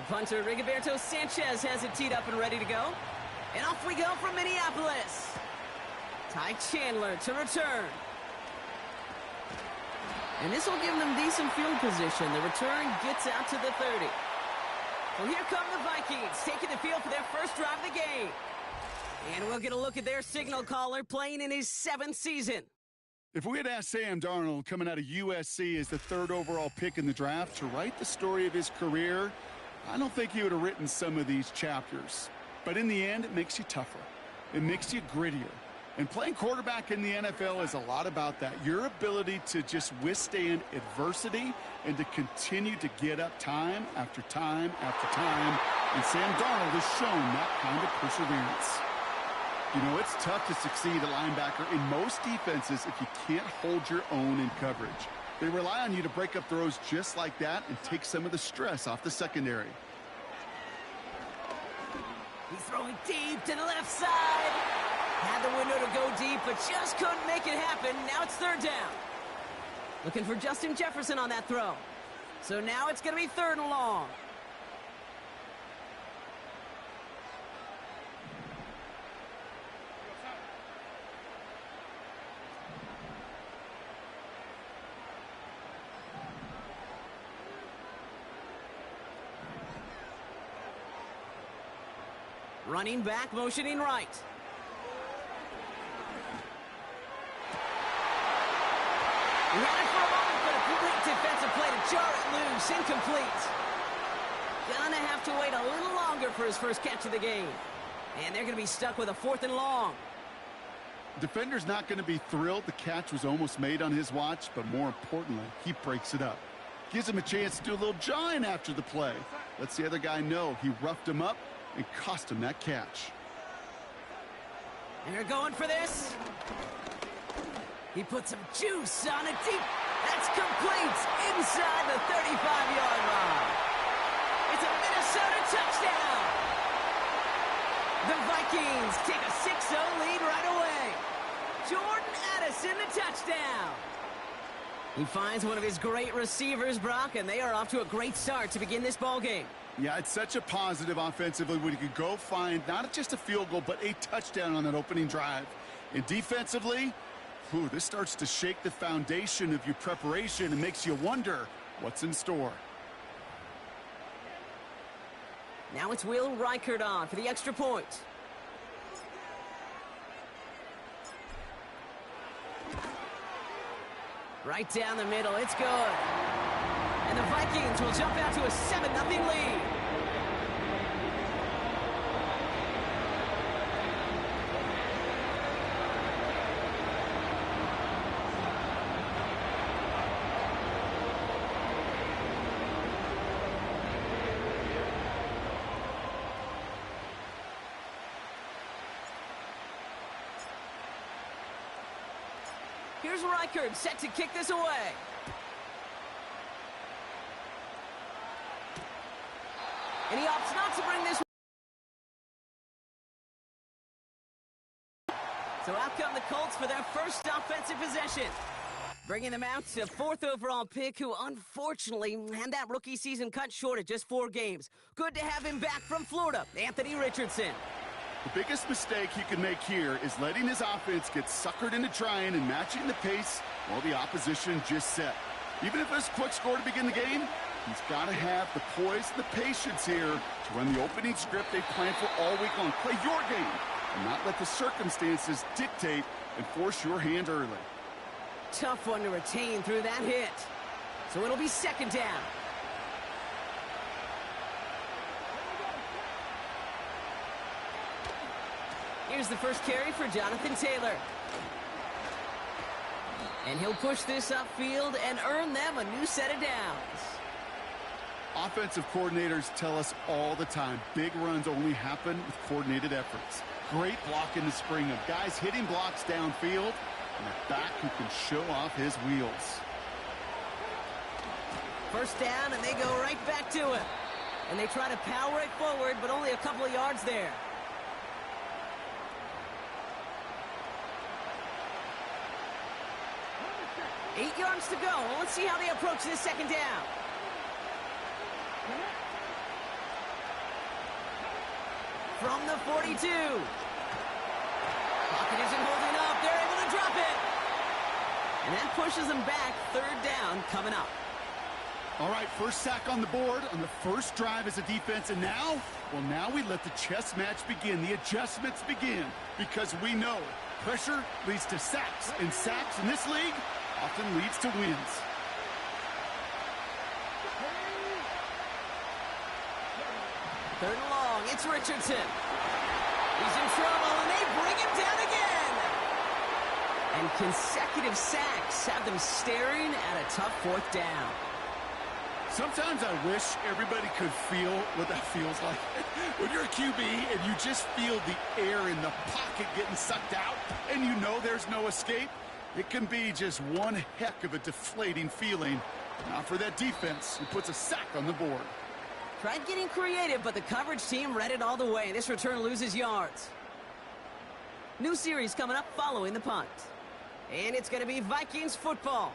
punter Rigoberto Sanchez has it teed up and ready to go. And off we go from Minneapolis. Ty Chandler to return. And this will give them decent field position. The return gets out to the 30. Well, here come the Vikings, taking the field for their first drive of the game. And we'll get a look at their signal caller playing in his 7th season. If we had asked Sam Darnold coming out of USC as the 3rd overall pick in the draft to write the story of his career, I don't think he would have written some of these chapters. But in the end, it makes you tougher. It makes you grittier. And playing quarterback in the NFL is a lot about that. Your ability to just withstand adversity and to continue to get up time after time after time. And Sam Darnold has shown that kind of perseverance. You know, it's tough to succeed at linebacker in most defenses if you can't hold your own in coverage. They rely on you to break up throws just like that and take some of the stress off the secondary. He's throwing deep to the left side. Had the window to go deep, but just couldn't make it happen. Now it's 3rd down. Looking for Justin Jefferson on that throw. So now it's going to be 3rd and long. Running back, motioning right. He had it for a moment, but a complete defensive play to jar it loose. Incomplete. Gonna have to wait a little longer for his first catch of the game. And they're gonna be stuck with a 4th and long. Defender's not going to be thrilled the catch was almost made on his watch, but more importantly, he breaks it up. Gives him a chance to do a little jawing after the play. Lets the other guy know he roughed him up and cost him that catch. And they're going for this. He put some juice on it deep. That's complete inside the 35-yard line. It's a Minnesota touchdown. The Vikings take a 6-0 lead right away. Jordan Addison, the touchdown. He finds one of his great receivers, Brock, and they are off to a great start to begin this ballgame. Yeah, it's such a positive offensively when you can go find not just a field goal, but a touchdown on that opening drive. And defensively, this starts to shake the foundation of your preparation and makes you wonder what's in store. Now it's Will Reichert on for the extra point. Right down the middle, it's good. And the Vikings will jump out to a 7-0 lead. Here's Reichert set to kick this away. And he opts not to bring this. So out come the Colts for their first offensive possession. Bringing them out to 4th overall pick, who unfortunately had that rookie season cut short at just 4 games. Good to have him back from Florida, Anthony Richardson. The biggest mistake he could make here is letting his offense get suckered into trying and matching the pace while the opposition just set. Even if it's a quick score to begin the game, he's got to have the poise and the patience here to run the opening script they planned for all week long. Play your game and not let the circumstances dictate and force your hand early. Tough one to retain through that hit. So it'll be 2nd down. Here's the first carry for Jonathan Taylor. And he'll push this upfield and earn them a new set of downs. Offensive coordinators tell us all the time, big runs only happen with coordinated efforts. Great block in the spring of guys hitting blocks downfield and a back who can show off his wheels. First down, and they go right back to it. And they try to power it forward, but only a couple of yards there. Eight yards to go. Let's see how they approach this 2nd down. from the 42. Pocket isn't holding up. They're able to drop it. And that pushes them back. Third down coming up. All right, first sack on the board on the first drive as a defense. And now, well, now we let the chess match begin. The adjustments begin because we know pressure leads to sacks. And sacks in this league often leads to wins. Third and long, it's Richardson. He's in trouble, and they bring him down again. And consecutive sacks have them staring at a tough fourth down. Sometimes I wish everybody could feel what that feels like. When you're a QB and you just feel the air in the pocket getting sucked out and you know there's no escape, it can be just one heck of a deflating feeling. Not for that defense who puts a sack on the board. Tried getting creative, but the coverage team read it all the way. This return loses yards. New series coming up following the punt. And it's going to be Vikings football.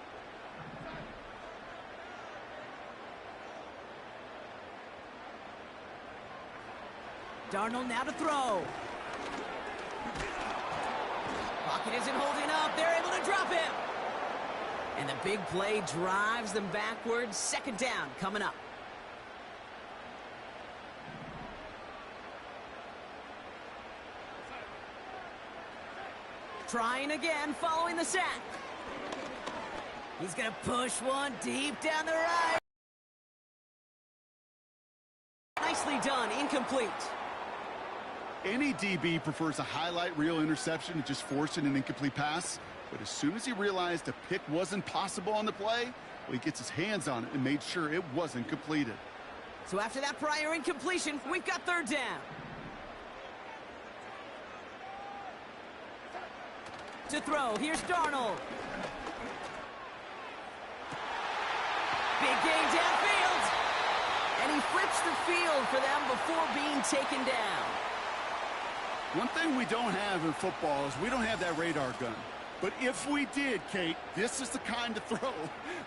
Darnold now to throw. Pocket isn't holding up. They're able to drop him. And the big play drives them backwards. Second down coming up. Trying again following the sack. He's going to push one deep down the right. Nicely done. Incomplete. Any DB prefers a highlight reel interception to just forcing an incomplete pass. But as soon as he realized a pick wasn't possible on the play, well, he gets his hands on it and made sure it wasn't completed. So after that prior incompletion, we've got third down. To throw, here's Darnold. Big gain downfield. And he flips the field for them before being taken down. One thing we don't have in football is we don't have that radar gun. But if we did, Kate, this is the kind of throw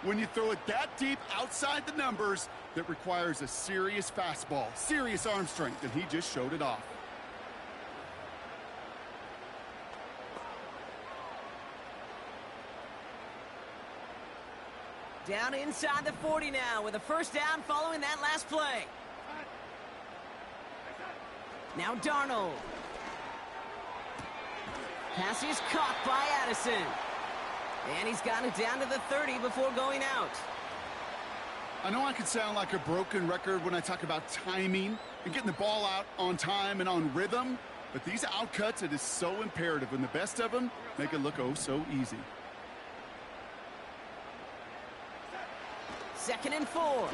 when you throw it that deep outside the numbers that requires a serious fastball, serious arm strength, and he just showed it off. Down inside the 40 now with a first down following that last play. Now Darnold. Pass is caught by Addison. And he's got it down to the 30 before going out. I know I can sound like a broken record when I talk about timing and getting the ball out on time and on rhythm, but these outcuts, it is so imperative, and the best of them make it look oh so easy. 2nd and 4. And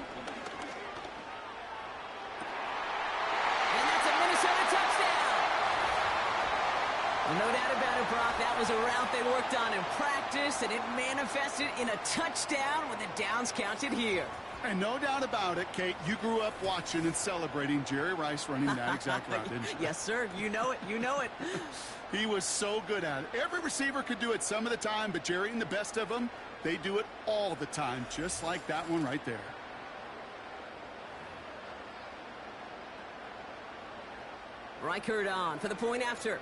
that's a Minnesota touchdown. Well, no doubt about it, Brock. That was a route they worked on in practice, and it manifested in a touchdown with the downs counted here. And no doubt about it, Kate, you grew up watching and celebrating Jerry Rice running that exact route, didn't you? Yes, sir. You know it. You know it. He was so good at it. Every receiver could do it some of the time, but Jerry and the best of them, they do it all the time, just like that one right there. Reichard on for the point after.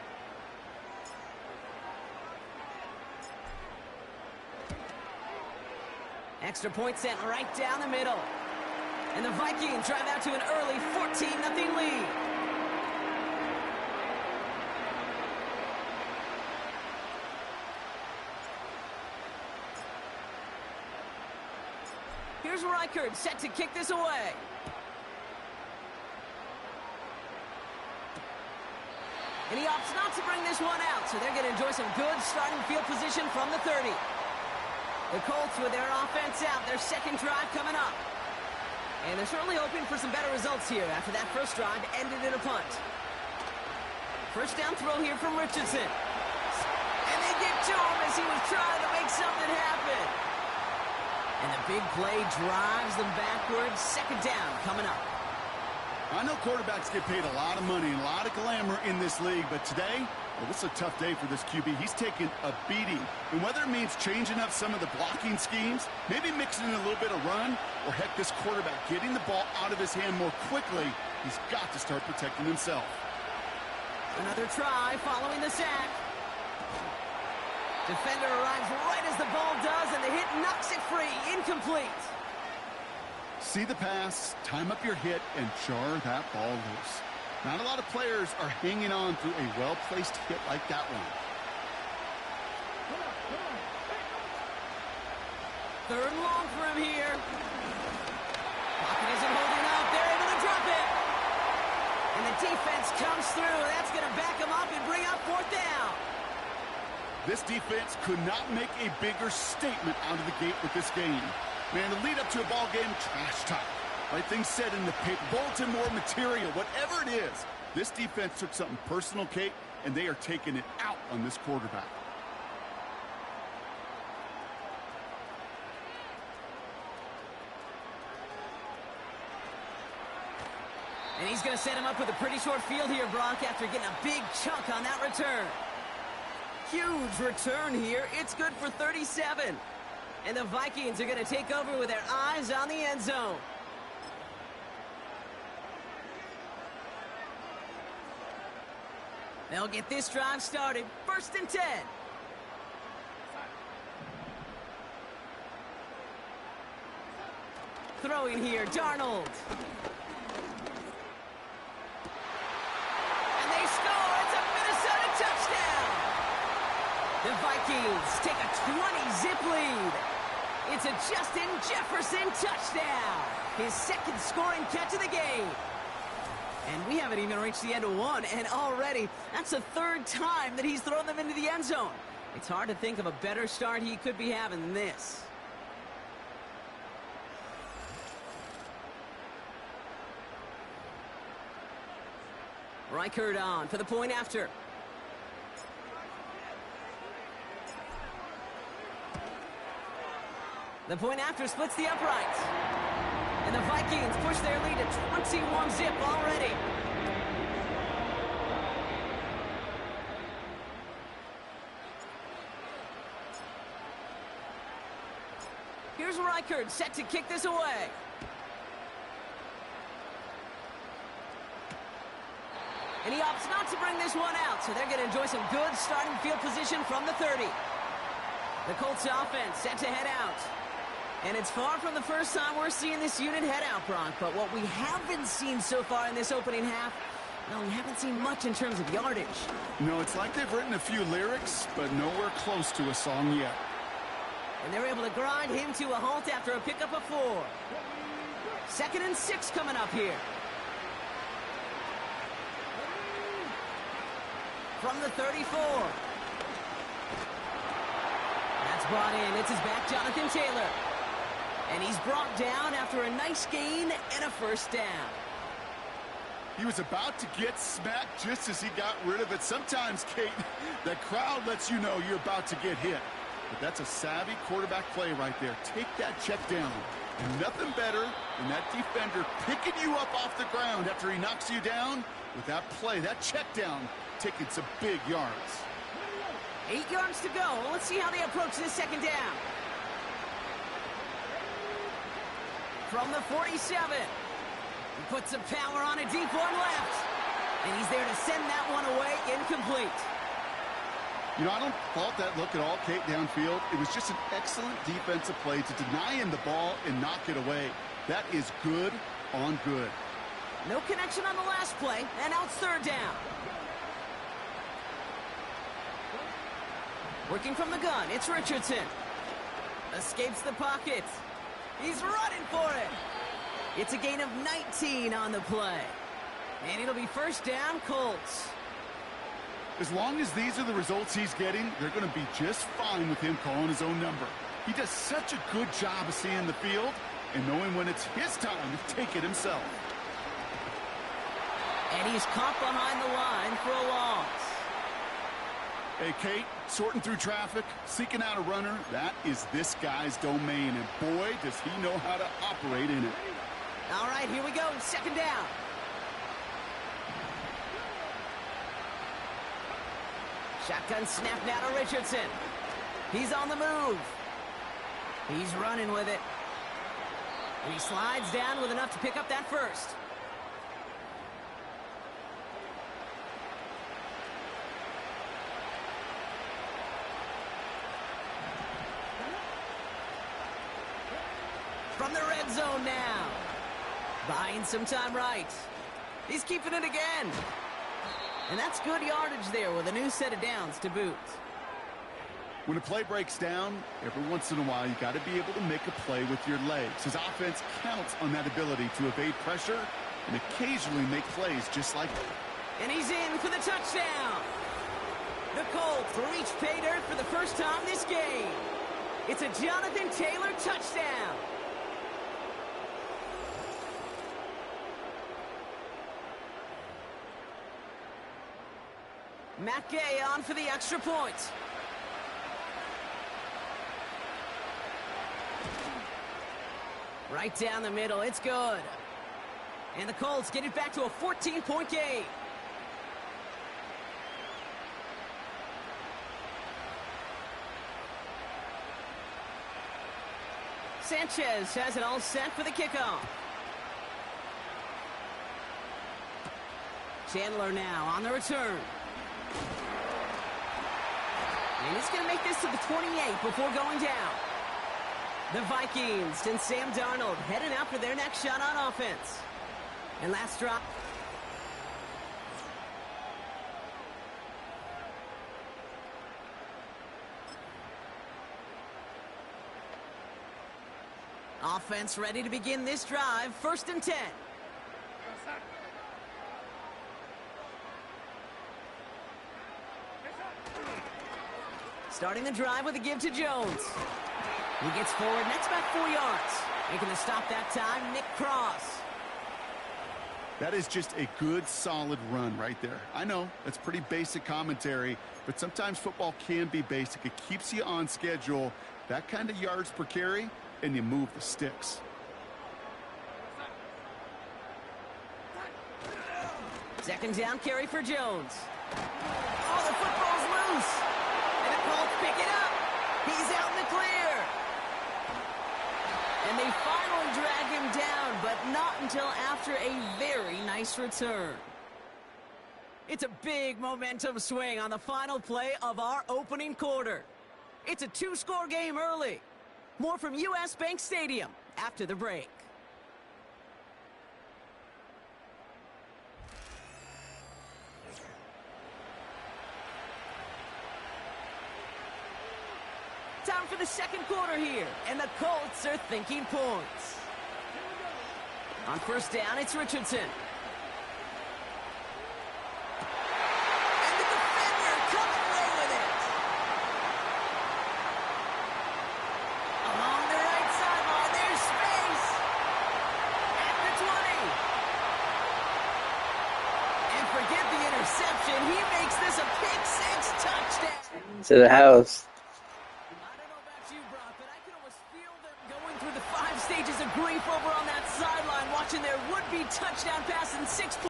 Extra point sent right down the middle. And the Vikings drive out to an early 14-0 lead. Here's Reichard set to kick this away. And he opts not to bring this one out, so they're going to enjoy some good starting field position from the 30. The Colts with their offense out, their second drive coming up. And they're certainly hoping for some better results here after that first drive ended in a punt. First down throw here from Richardson. And they get to him as he was trying to make something happen. And the big play drives them backwards. Second down coming up. I know quarterbacks get paid a lot of money and a lot of glamour in this league, but today, well, this is a tough day for this QB. He's taken a beating. And whether it means changing up some of the blocking schemes, maybe mixing in a little bit of run, or heck, this quarterback getting the ball out of his hand more quickly, he's got to start protecting himself. Another try following the sack. Defender arrives right as the ball does, and the hit knocks it free. Incomplete. See the pass, time up your hit, and jar that ball loose. Not a lot of players are hanging on through a well-placed hit like that one. Third and long for him here. Pocket isn't holding up. They're able to drop it. And the defense comes through. That's going to back him up and bring up fourth down. This defense could not make a bigger statement out of the gate with this game. Man, the lead up to a ball game, trash talk. Right things said in the paper, bulletin board material, whatever it is. This defense took something personal, Kate, and they are taking it out on this quarterback. And he's going to set him up with a pretty short field here, Brock, after getting a big chunk on that return. Huge return here. It's good for 37. And the Vikings are going to take over with their eyes on the end zone. They'll get this drive started. 1st and 10. Throwing here, Darnold. The Vikings take a 20-zip lead. It's a Justin Jefferson touchdown. His 2nd scoring catch of the game. And we haven't even reached the end of one, and already that's the 3rd time that he's thrown them into the end zone. It's hard to think of a better start he could be having than this. Reichard on for the point after. The point after splits the uprights. And the Vikings push their lead to 21-zip already. Here's Reichard set to kick this away. And he opts not to bring this one out, so they're going to enjoy some good starting field position from the 30. The Colts offense set to head out. And it's far from the first time we're seeing this unit head out, Brock. But what we haven't seen so far in this opening half, well, we haven't seen much in terms of yardage. No, it's like they've written a few lyrics, but nowhere close to a song yet. And they're able to grind him to a halt after a pickup of 4. 2nd and 6 coming up here. From the 34. That's brought in. It's his back, Jonathan Taylor. And he's brought down after a nice gain and a 1st down. He was about to get smacked just as he got rid of it. Sometimes, Kate, that crowd lets you know you're about to get hit. But that's a savvy quarterback play right there. Take that check down. And nothing better than that defender picking you up off the ground after he knocks you down with that play, that check down, taking some big yards. 8 yards to go. Let's see how they approach this 2nd down. From the 47. He puts some power on a deep one left. And he's there to send that one away incomplete. You know, I don't fault that look at all, Kate, downfield. It was just an excellent defensive play to deny him the ball and knock it away. That is good on good. No connection on the last play, and now it's 3rd down. Working from the gun, it's Richardson. Escapes the pocket. He's running for it. It's a gain of 19 on the play. And it'll be 1st down, Colts. As long as these are the results he's getting, they're going to be just fine with him calling his own number. He does such a good job of seeing the field and knowing when it's his time to take it himself. And he's caught behind the line for a loss. Hey, Kate, sorting through traffic, seeking out a runner, that is this guy's domain. And boy, does he know how to operate in it. All right, here we go. 2nd down. Shotgun snap now to Richardson. He's on the move. He's running with it. And he slides down with enough to pick up that 1st. from the red zone now. Buying some time right. He's keeping it again. And that's good yardage there with a new set of downs to boot. When a play breaks down, every once in a while, you got to be able to make a play with your legs. His offense counts on that ability to evade pressure and occasionally make plays just like that. And he's in for the touchdown. The Colts reach pay dirt for the first time this game. It's a Jonathan Taylor touchdown. Matt Gay on for the extra point. Right down the middle, it's good. And the Colts get it back to a 14-point game. Sanchez has it all set for the kickoff. Chandler now on the return. And he's going to make this to the 28 before going down. The Vikings and Sam Darnold heading out for their next shot on offense. And last drop. Offense ready to begin this drive. 1st and 10. Starting the drive with a give to Jones. He gets forward, next back 4 yards. Making the stop that time, Nick Cross. That is just a good, solid run right there. I know, that's pretty basic commentary, but sometimes football can be basic. It keeps you on schedule, that kind of yards per carry, and you move the sticks. Second down carry for Jones. Oh, the football's loose. And the Colts pick it up. He's out in the clear. And they finally drag him down, but not until after a very nice return. It's a big momentum swing on the final play of our opening quarter. It's a 2-score game early. More from U.S. Bank Stadium after the break. Time for the second quarter here, and the Colts are thinking points. On 1st down, it's Richardson. And the defender coming away with it. Along the right sideline, there's space. At the 20. And forget the interception. He makes this a pick-6 touchdown. To the house. Stages of grief over on that sideline, watching their would-be touchdown pass in 6 points.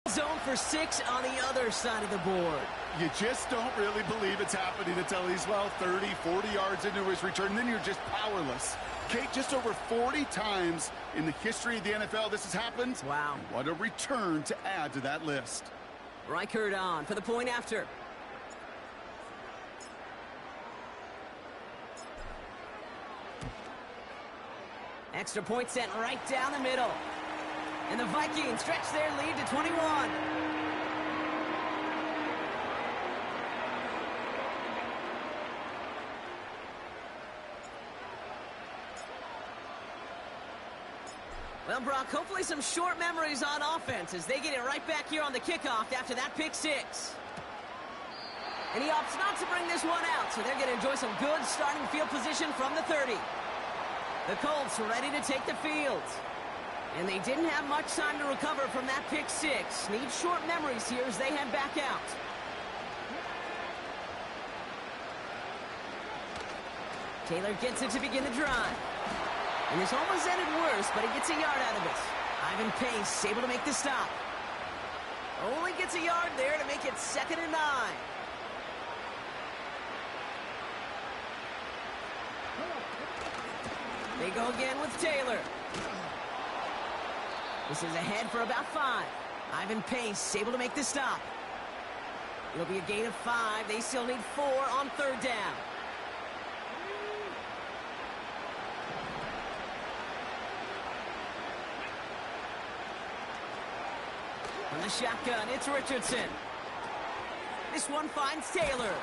Zone for 6 on the other side of the board. You just don't really believe it's happening until he's, 30, 40 yards into his return, and then you're just powerless. Kate, just over 40 times in the history of the NFL this has happened. Wow. And what a return to add to that list. Reichert on for the point after. Extra point sent right down the middle. And the Vikings stretch their lead to 21. Well, Brock, hopefully some short memories on offense as they get it right back here on the kickoff after that pick-6. And he opts not to bring this one out, so they're going to enjoy some good starting field position from the 30. The Colts ready to take the field. And they didn't have much time to recover from that pick-6. Need short memories here as they head back out. Taylor gets it to begin the drive. And this almost ended worse, but he gets a yard out of it. Ivan Pace able to make the stop. Only gets a yard there to make it 2nd and 9. They go again with Taylor. This is ahead for about 5. Ivan Pace able to make the stop. It'll be a gain of 5. They still need 4 on 3rd down. the shotgun, it's Richardson. This one finds Taylor.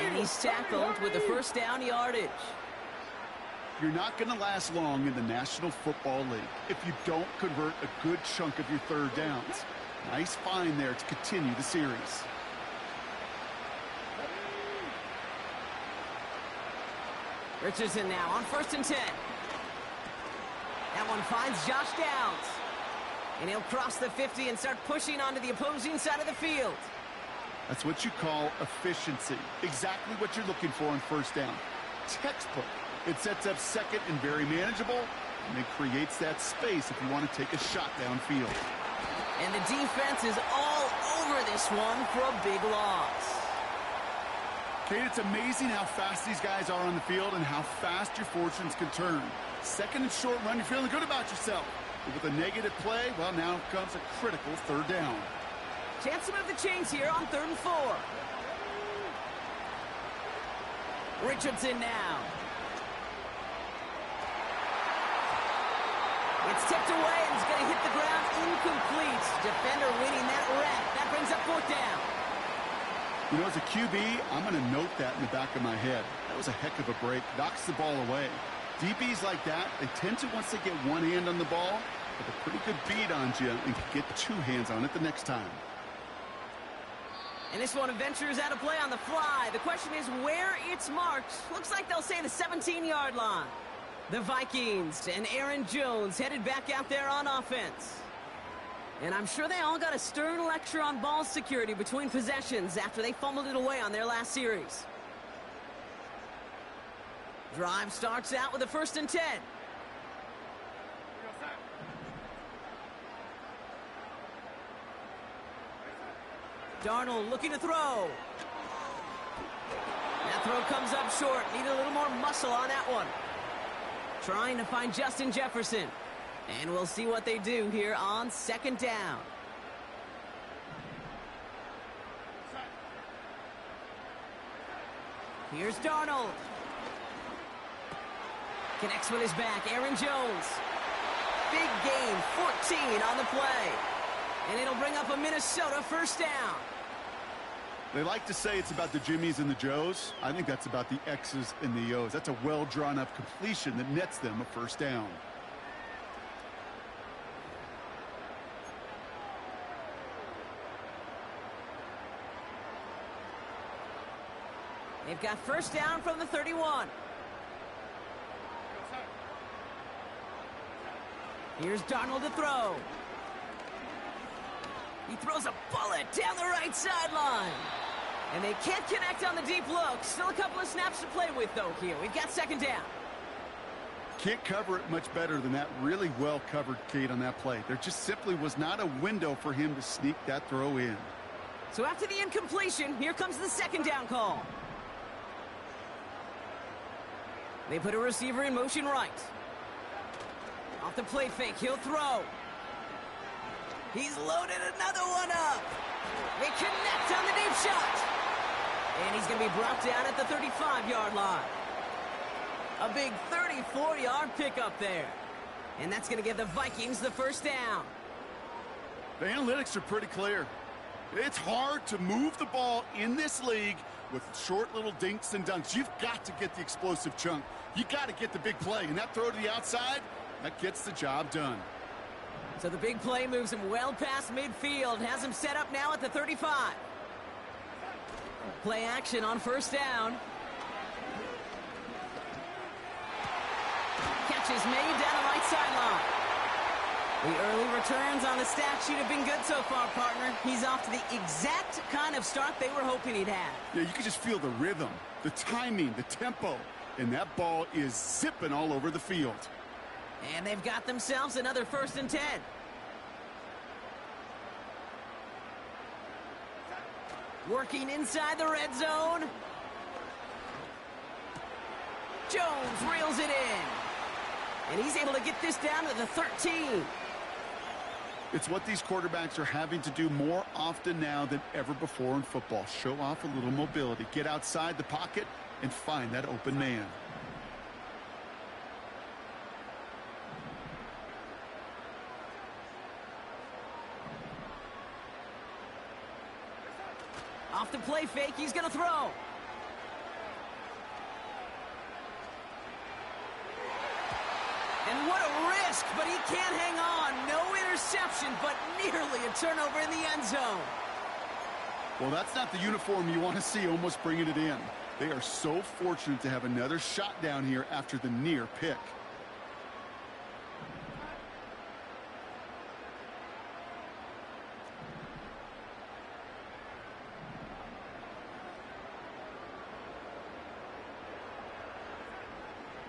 And he's tackled with the first down yardage. You're not going to last long in the National Football League if you don't convert a good chunk of your third downs. Nice find there to continue the series. Richardson now on 1st and 10. That one finds Josh Downs. And he'll cross the 50 and start pushing onto the opposing side of the field. That's what you call efficiency. Exactly what you're looking for on first down. Textbook. It sets up second and very manageable, and it creates that space if you want to take a shot downfield. And the defense is all over this one for a big loss. Kate, it's amazing how fast these guys are on the field and how fast your fortunes can turn. Second and short run, you're feeling good about yourself. But with a negative play, well, now comes a critical third down. Chance to move the chains here on 3rd and 4. Richardson now. It's tipped away and it's going to hit the ground incomplete. Defender winning that rep. That brings up 4th down. You know, as a QB, I'm going to note that in the back of my head. That was a heck of a break. Knocks the ball away. DBs like that, they tend to, once they get one hand on the ball, have a pretty good beat on you and can get two hands on it the next time. And this one ventures out of play on the fly. The question is where it's marked. Looks like they'll say the 17-yard line. The Vikings and Aaron Jones headed back out there on offense. And I'm sure they all got a stern lecture on ball security between possessions after they fumbled it away on their last series. Drive starts out with a 1st and 10. Darnold looking to throw. That throw comes up short. Needed a little more muscle on that one. Trying to find Justin Jefferson. And we'll see what they do here on 2nd down. Here's Darnold. Connects with his back. Aaron Jones. Big gain, 14 on the play. And it'll bring up a Minnesota 1st down. They like to say it's about the Jimmies and the Joes. I think that's about the X's and the O's. That's a well-drawn-up completion that nets them a 1st down. They've got 1st down from the 31. Here's Darnold to throw. He throws a bullet down the right sideline. And they can't connect on the deep look. Still a couple of snaps to play with, though, here. We've got 2nd down. Can't cover it much better than that. Really well covered, Kate, on that play. There just simply was not a window for him to sneak that throw in. So after the incompletion, here comes the 2nd down call. They put a receiver in motion right. Off the play fake, he'll throw. He's loaded another one up. They connect on the deep shot. And he's going to be brought down at the 35-yard line. A big 34-yard pickup there. And that's going to give the Vikings the 1st down. The analytics are pretty clear. It's hard to move the ball in this league with short little dinks and dunks. You've got to get the explosive chunk. You got to get the big play. And that throw to the outside, that gets the job done. So the big play moves him well past midfield. Has him set up now at the 35. Play action on 1st down. Catch is made down the right sideline. The early returns on the stat sheet have been good so far, partner. He's off to the exact kind of start they were hoping he'd have. Yeah, you can just feel the rhythm, the timing, the tempo. And that ball is zipping all over the field. And they've got themselves another 1st and 10. Working inside the red zone. Jones reels it in. And he's able to get this down to the 13. It's what these quarterbacks are having to do more often now than ever before in football. Show off a little mobility. Get outside the pocket and find that open man. off the play fake. He's going to throw. And what a risk, but he can't hang on. No interception, but nearly a turnover in the end zone. Well, that's not the uniform you want to see almost bringing it in. They are so fortunate to have another shot down here after the near pick.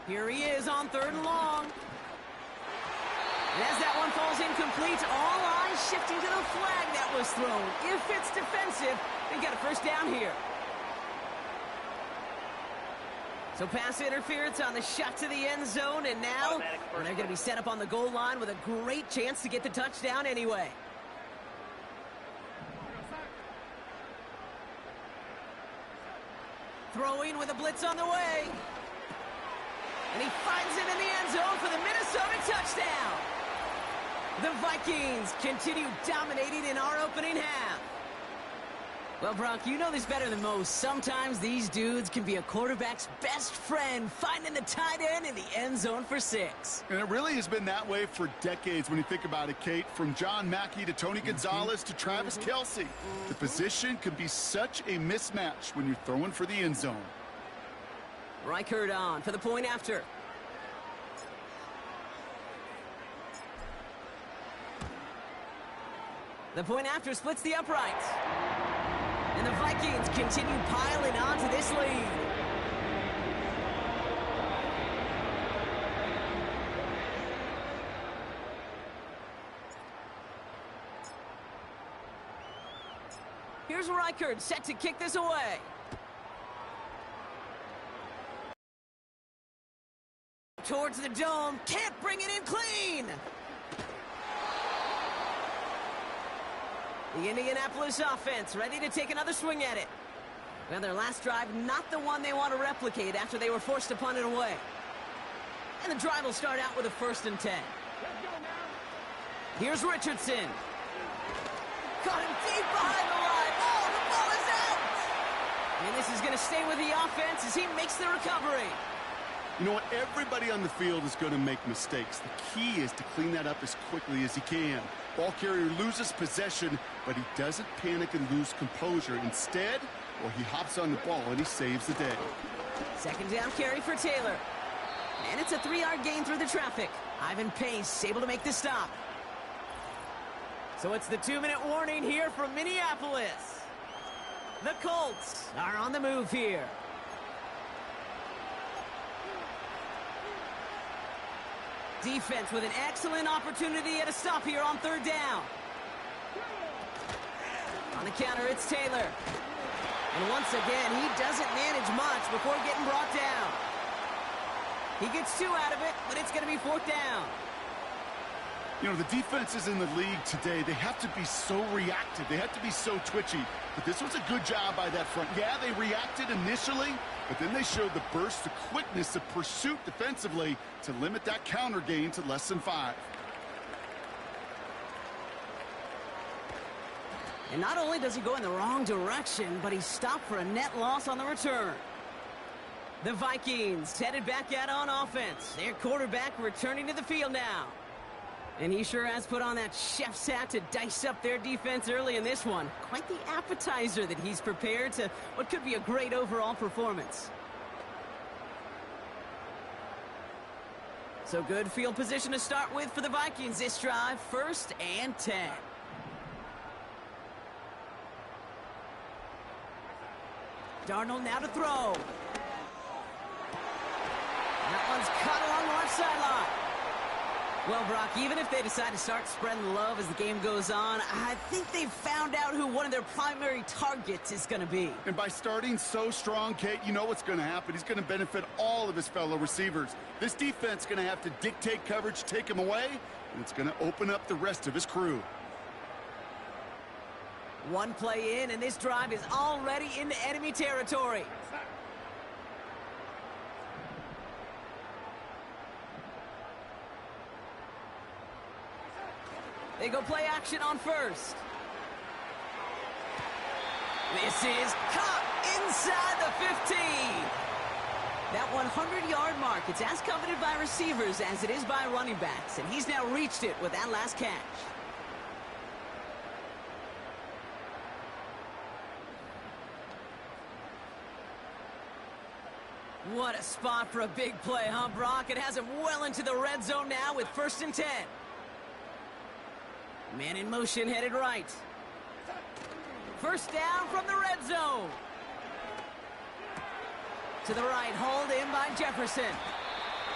Here he is on 3rd and long. And as that one falls incomplete, all eyes shifting to the flag that was thrown. If it's defensive, they got a first down here. So pass interference on the shot to the end zone, and now they're going to be set up on the goal line with a great chance to get the touchdown anyway. Throwing with a blitz on the way. And he finds it in the end zone for the Minnesota touchdown. The Vikings continue dominating in our opening half. Well, Brock, you know this better than most. Sometimes these dudes can be a quarterback's best friend, finding the tight end in the end zone for 6. And it really has been that way for decades when you think about it, Kate. From John Mackey to Tony Gonzalez to Travis Kelce. The position can be such a mismatch when you're throwing for the end zone. Reichert on for the point after. The point after splits the uprights. And the Vikings continue piling on to this lead. Here's Reichert set to kick this away. Towards the dome, can't bring it in clean. The Indianapolis offense ready to take another swing at it. Well, their last drive, not the one they want to replicate after they were forced to punt it away. And the drive will start out with a 1st and 10. Here's Richardson. Caught him deep behind the line. Oh, the ball is out! And this is going to stay with the offense as he makes the recovery. You know what? Everybody on the field is going to make mistakes. The key is to clean that up as quickly as he can. Ball carrier loses possession, but he doesn't panic and lose composure. Instead, well, he hops on the ball and he saves the day. 2nd down carry for Taylor. And it's a 3-yard gain through the traffic. Ivan Pace able to make the stop. So it's the 2-minute warning here from Minneapolis. The Colts are on the move here. Defense with an excellent opportunity at a stop here on 3rd down. On the counter, it's Taylor. And once again, he doesn't manage much before getting brought down. He gets 2 out of it, but it's going to be 4th down. You know, the defenses in the league today, they have to be so reactive. They have to be so twitchy. But this was a good job by that front. Yeah, they reacted initially, but then they showed the burst, the quickness of pursuit defensively to limit that counter gain to less than 5. And not only does he go in the wrong direction, but he's stopped for a net loss on the return. The Vikings headed back out on offense. Their quarterback returning to the field now. And he sure has put on that chef's hat to dice up their defense early in this one. Quite the appetizer that he's prepared to what could be a great overall performance. So good field position to start with for the Vikings this drive. 1st and 10. Darnold now to throw. That one's cut along the left sideline. Well, Brock, even if they decide to start spreading the love as the game goes on, I think they've found out who one of their primary targets is going to be. And by starting so strong, Kate, you know what's going to happen. He's going to benefit all of his fellow receivers. This defense is going to have to dictate coverage, take him away, and it's going to open up the rest of his crew. One play in, and this drive is already into enemy territory. They go play action on 1st. This is caught inside the 15. That 100-yard mark, it's as coveted by receivers as it is by running backs, and he's now reached it with that last catch. What a spot for a big play, huh, Brock? It has him well into the red zone now with 1st and 10. Man in motion, headed right. First down from the red zone. To the right, hauled in by Jefferson.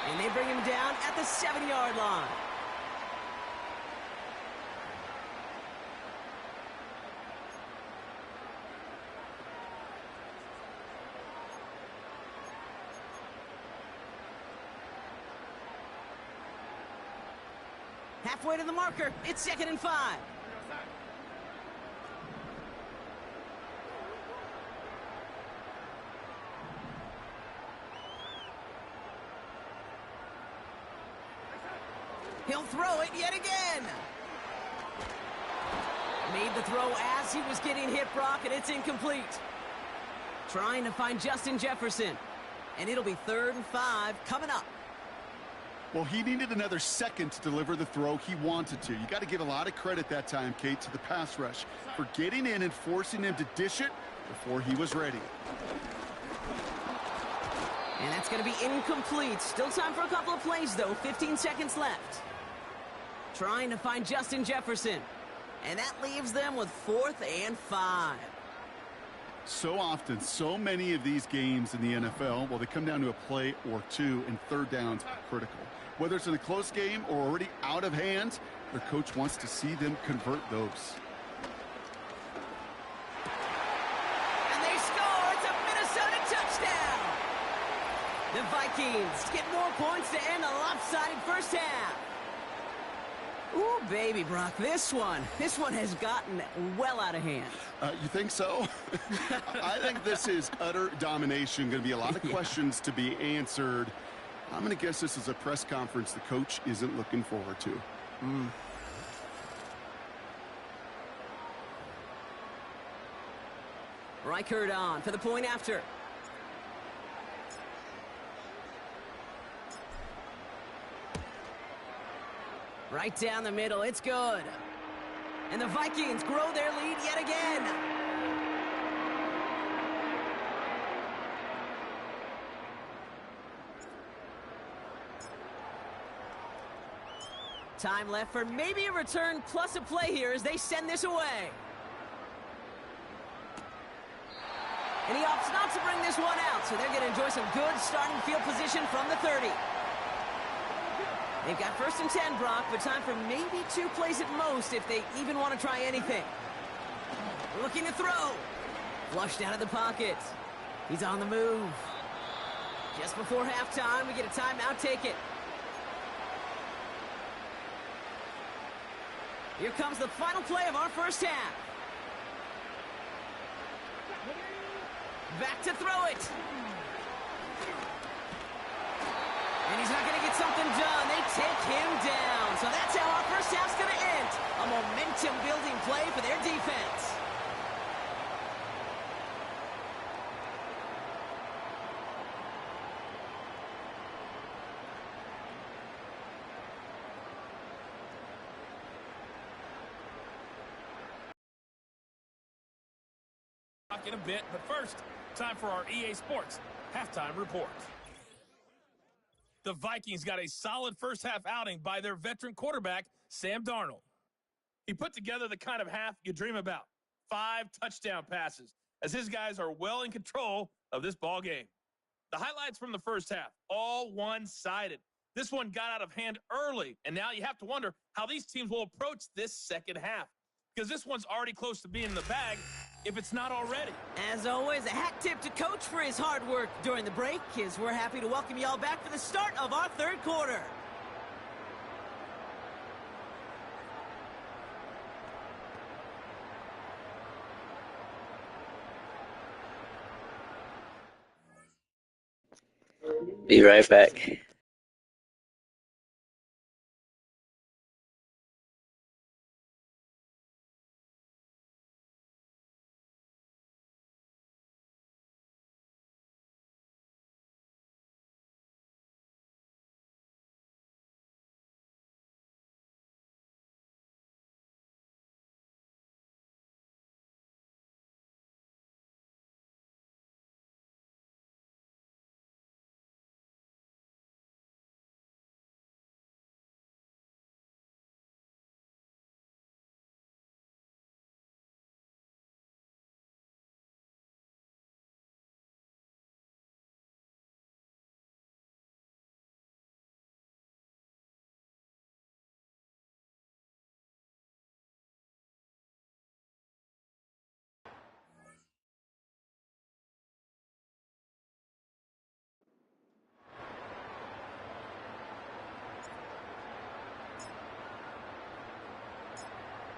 And they bring him down at the 7-yard line. Halfway to the marker, it's 2nd and 5. He'll throw it yet again. Made the throw as he was getting hit, Brock, and it's incomplete. Trying to find Justin Jefferson. And it'll be 3rd and 5 coming up. Well, he needed another second to deliver the throw he wanted to. You got to give a lot of credit that time, Kate, to the pass rush for getting in and forcing him to dish it before he was ready. And that's going to be incomplete. Still time for a couple of plays, though. 15 seconds left. Trying to find Justin Jefferson. And that leaves them with 4th and 5. So often, so many of these games in the NFL, well, they come down to a play or two, and 3rd downs are critical. Whether it's in a close game or already out of hand, their coach wants to see them convert those. And they score! It's a Minnesota touchdown! The Vikings get more points to end a lopsided first half. Ooh, baby, Brock, this one has gotten well out of hand. You think so? I think this is utter domination. Going to be a lot of questions to be answered. I'm going to guess this is a press conference the coach isn't looking forward to. Reichert on for the point after. Right down the middle, it's good. And the Vikings grow their lead yet again. Time left for maybe a return plus a play here as they send this away. And he opts not to bring this one out, so they're going to enjoy some good starting field position from the 30. They've got 1st and 10, Brock, but time for maybe 2 plays at most if they even want to try anything. Looking to throw. Flushed out of the pocket. He's on the move. Just before halftime, we get a timeout, take it. Here comes the final play of our first half. Back to throw it. And he's not going to get something done. They take him down. So that's how our first half's going to end. A momentum-building play for their defense. In a bit, but first, time for our EA Sports halftime report. The Vikings got a solid first half outing by their veteran quarterback, Sam Darnold. He put together the kind of half you dream about. 5 touchdown passes, as his guys are well in control of this ball game. The highlights from the first half, all one-sided. This one got out of hand early, and now you have to wonder how these teams will approach this second half, because this one's already close to being in the bag, if it's not already. As always, a hat tip to Coach for his hard work during the break, as we're happy to welcome y'all back for the start of our third quarter. Be right back.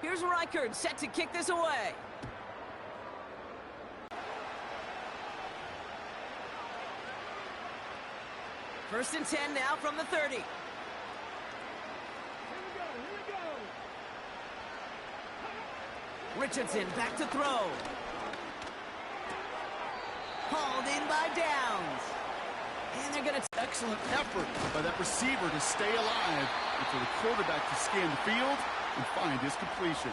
Here's Reichard set to kick this away. First and 10 now from the 30. Richardson back to throw. Hauled in by Downs. And they're going to... Excellent effort by that receiver to stay alive and for the quarterback to scan the field and find his completion.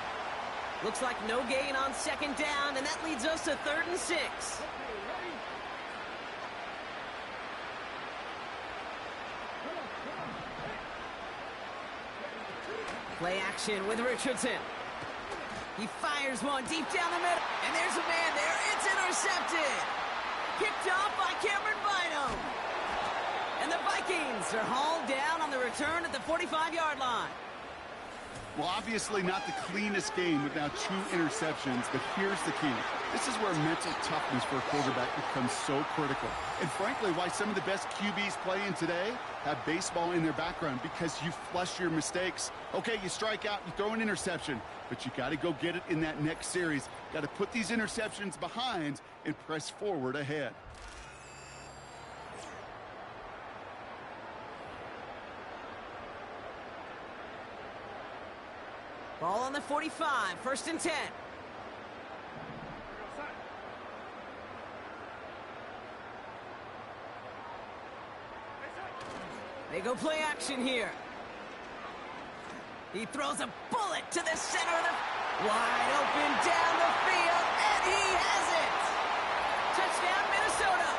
Looks like no gain on second down, and that leads us to 3rd and 6. Play action with Richardson. He fires one deep down the middle, and there's a man there. It's intercepted. Kicked off by Cameron Bynum. And the Vikings are hauled down on the return at the 45-yard line. Well, obviously not the cleanest game with now 2 interceptions, but here's the key. This is where mental toughness for a quarterback becomes so critical. And frankly, why some of the best QBs playing today have baseball in their background, because you flush your mistakes. Okay, you strike out, you throw an interception, but you got to go get it in that next series. Got to put these interceptions behind and press forward ahead. Ball on the 45, 1st and 10. They go play action here. He throws a bullet to the center of the... Wide open down the field, and he has it! Touchdown, Minnesota!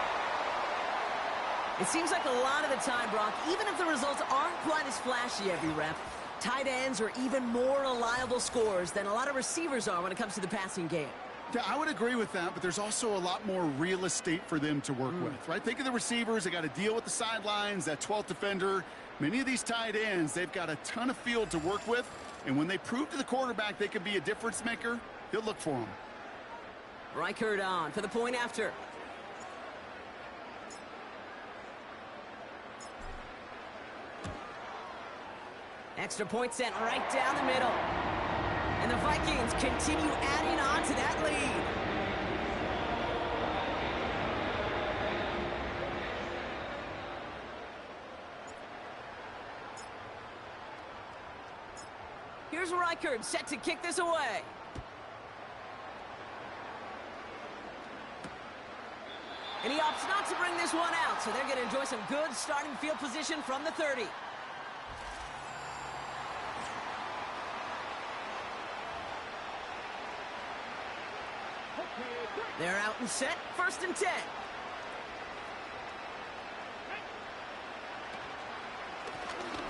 It seems like a lot of the time, Brock, even if the results aren't quite as flashy every rep, tight ends are even more reliable scorers than a lot of receivers are when it comes to the passing game. Yeah, I would agree with that, but there's also a lot more real estate for them to work with, right? Think of the receivers. They got to deal with the sidelines, that 12th defender. Many of these tight ends, they've got a ton of field to work with, and when they prove to the quarterback they could be a difference maker, he'll look for them. Reichard on for the point after. Extra point sent right down the middle. And the Vikings continue adding on to that lead. Here's Reichard set to kick this away. And he opts not to bring this one out, so they're going to enjoy some good starting field position from the 30. They're out and set, 1st and 10.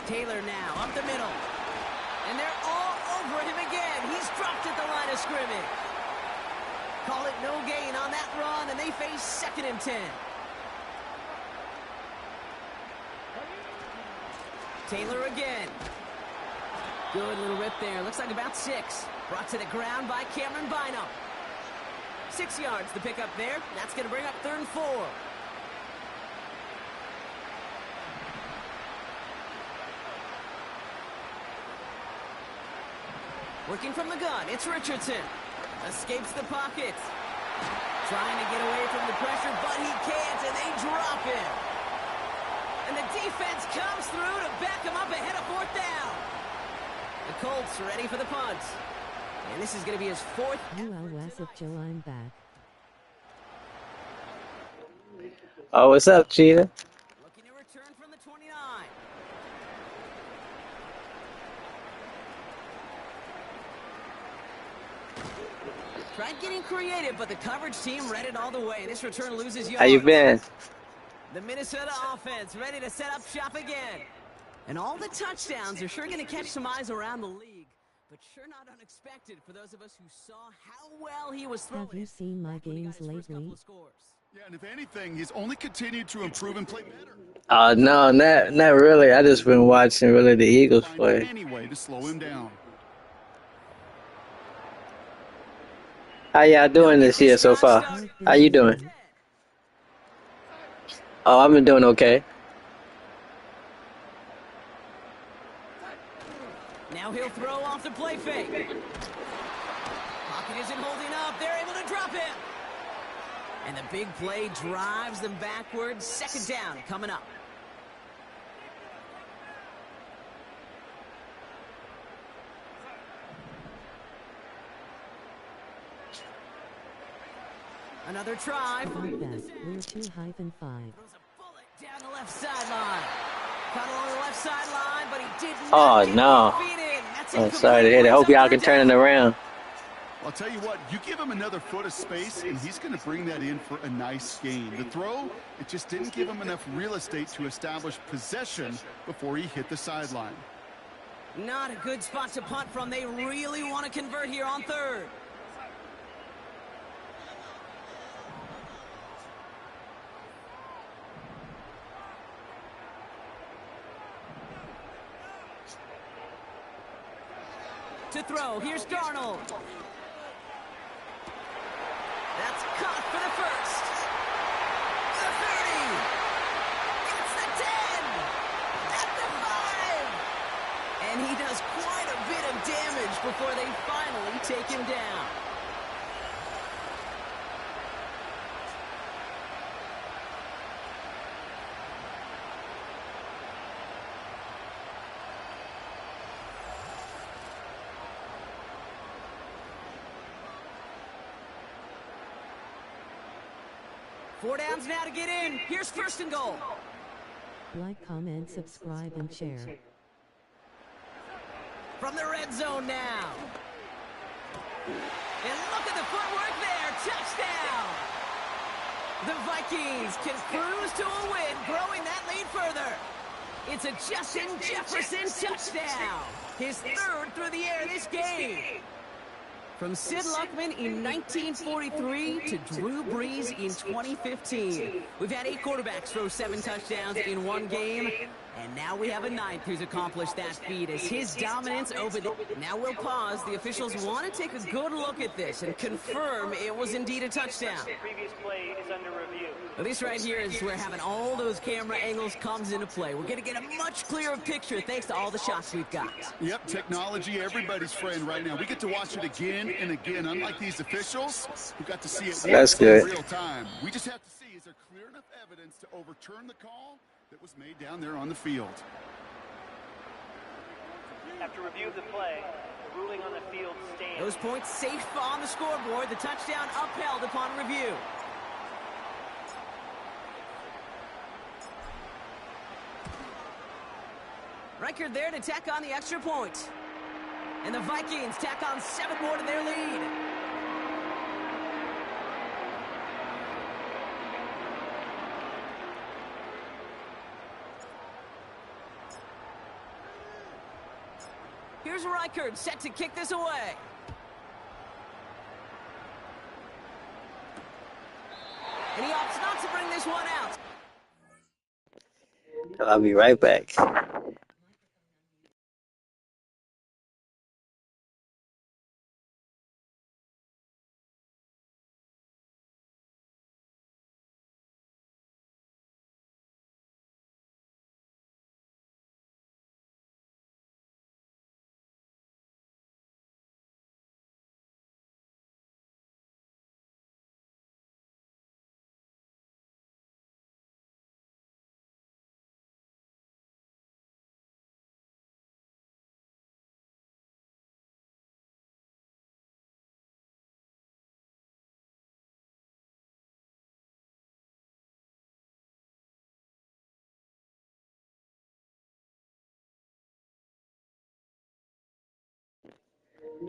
Taylor now up the middle. And they're all over him again. He's dropped at the line of scrimmage. Call it no gain on that run, and they face 2nd and 10. Taylor again. Good little rip there. Looks like about 6. Brought to the ground by Cameron Bynum. 6 yards to pick up there. That's going to bring up 3rd and 4. Working from the gun, it's Richardson. Escapes the pocket. Trying to get away from the pressure, but he can't, and they drop him. And the defense comes through to back him up ahead of 4th down. The Colts are ready for the punt. And this is going to be his 4th. Wes of Joe, I'm back. Oh, what's up, Cheetah? Looking to return from the 29. Tried getting creative, but the coverage team read it all the way. This return loses yards. How you been? The Minnesota offense ready to set up shop again. And all the touchdowns are sure going to catch some eyes around the league. But sure not unexpected for those of us who saw how well he was throwing. Have you seen my games lately? Yeah, and if anything, he's only continued to improve and play better. No, not really. I just been watching really the Eagles Find play. any way to slow him down. How y'all doing this year so far? How you doing? Oh, I've been doing okay. Now Now he'll throw off the play fake. Pocket isn't holding up. They're able to drop him. And the big play drives them backwards. Second down coming up. Another try. Fuck that. We're 2-5. Throws a bullet down the left sideline. Caught along the left sideline, but he did not Oh, get no. his feet in. That's I'm incomplete. sorry to hear that. Hope y'all can turn it around. I'll tell you what, you give him another foot of space, and he's going to bring that in for a nice gain. The throw, it just didn't give him enough real estate to establish possession before he hit the sideline. Not a good spot to punt from. They really want to convert here on third. To throw, here's Darnold. That's caught for the first. The 30. It's the 10. At the 5. And he does quite a bit of damage before they finally take him down. Four downs now to get in. Here's first and goal. Like, comment, subscribe, and share. From the red zone now. And look at the footwork there. Touchdown. The Vikings can cruise to a win, growing that lead further. It's a Justin Jefferson touchdown. His third through the air this game. From Sid Luckman in 1943 to Drew Brees in 2015. We've had 8 quarterbacks throw 7 touchdowns in one game. And now we have a 9th who's accomplished that feat as his dominance over the... Now we'll pause. The officials want to take a good look at this and confirm it was indeed a touchdown. Previous play is under review. Well, this right here is where having all those camera angles comes into play. We're going to get a much clearer picture thanks to all the shots we've got. Yep, technology, everybody's friend right now. We get to watch it again and again, unlike these officials who got to see it That's in good. real time. We just have to see, is there clear enough evidence to overturn the call that was made down there on the field? After review of the play, the ruling on the field stands. Those points safe on the scoreboard. The touchdown upheld upon review. Reichard there to tack on the extra point. And the Vikings tack on 7 more to their lead. Here's Reichard set to kick this away. And he opts not to bring this one out. I'll be right back.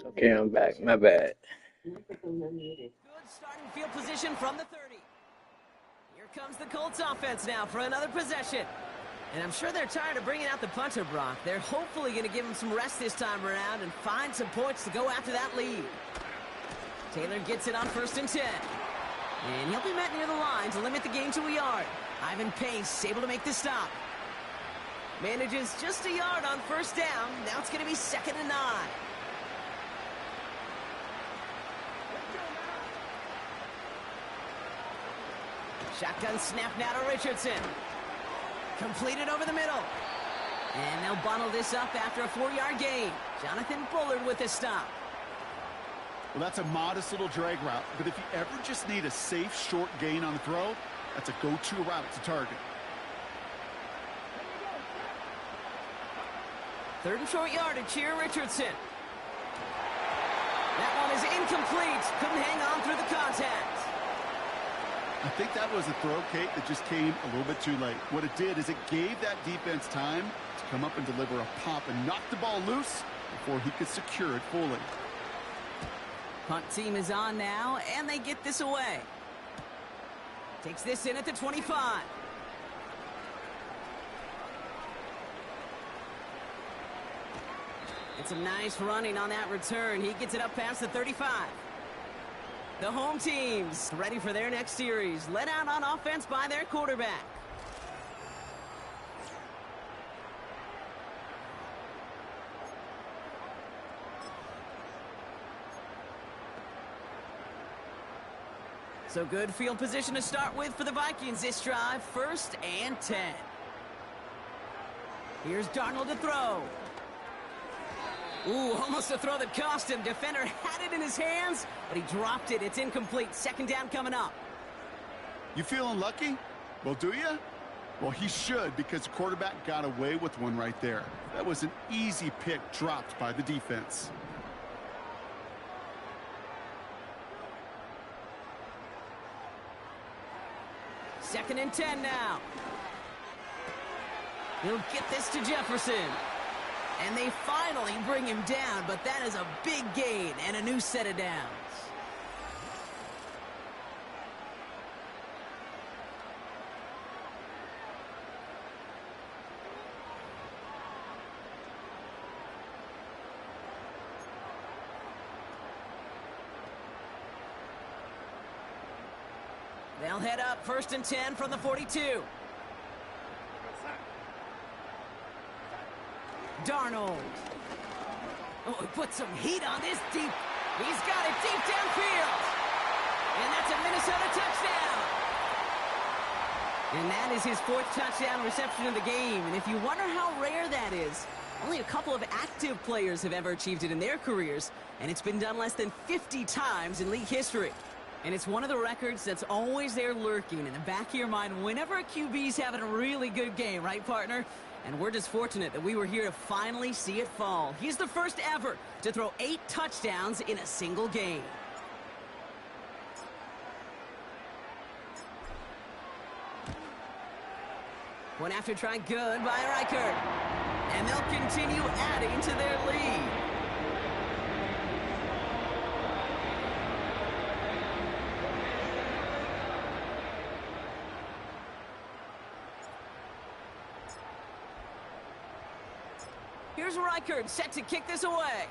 Okay, I'm back. My bad. Good starting field position from the 30. Here comes the Colts offense now for another possession. And I'm sure they're tired of bringing out the punter, Brock. They're hopefully going to give him some rest this time around and find some points to go after that lead. Taylor gets it on 1st and 10. And he'll be met near the line to limit the game to a yard. Ivan Pace able to make the stop. Manages just a yard on 1st down. Now it's going to be 2nd and 9. Shotgun snap now to Richardson. Completed over the middle. And they'll bottle this up after a 4-yard gain. Jonathan Bullard with a stop. Well, that's a modest little drag route, but if you ever just need a safe, short gain on the throw, that's a go-to route to target. 3rd and short yardage here, Richardson. That one is incomplete. Couldn't hang on through the contact. I think that was a throw, Kate, that just came a little bit too late. What it did is it gave that defense time to come up and deliver a pop and knock the ball loose before he could secure it fully. Punt team is on now, and they get this away. Takes this in at the 25. And some nice running on that return. He gets it up past the 35. The home team's ready for their next series. Led out on offense by their quarterback. So good field position to start with for the Vikings this drive. 1st and 10. Here's Darnold to throw. Ooh, almost a throw that cost him. Defender had it in his hands, but he dropped it. It's incomplete. 2nd down coming up. You feeling lucky? Well, do you? Well, he should, because the quarterback got away with one right there. That was an easy pick dropped by the defense. Second and 10 now. He'll get this to Jefferson. And they finally bring him down, but that is a big gain and a new set of downs. They'll head up 1st and 10 from the 42. Darnold. Oh, he put some heat on this deep. He's got it deep downfield. And that's a Minnesota touchdown. And that is his 4th touchdown reception of the game. And if you wonder how rare that is, only a couple of active players have ever achieved it in their careers. And it's been done less than 50 times in league history. And it's one of the records that's always there lurking in the back of your mind whenever a QB's having a really good game, right, partner? And we're just fortunate that we were here to finally see it fall. He's the first ever to throw 8 touchdowns in a single game. One after try good by Reichert. And they'll continue adding to their lead. Here's Reichert set to kick this away.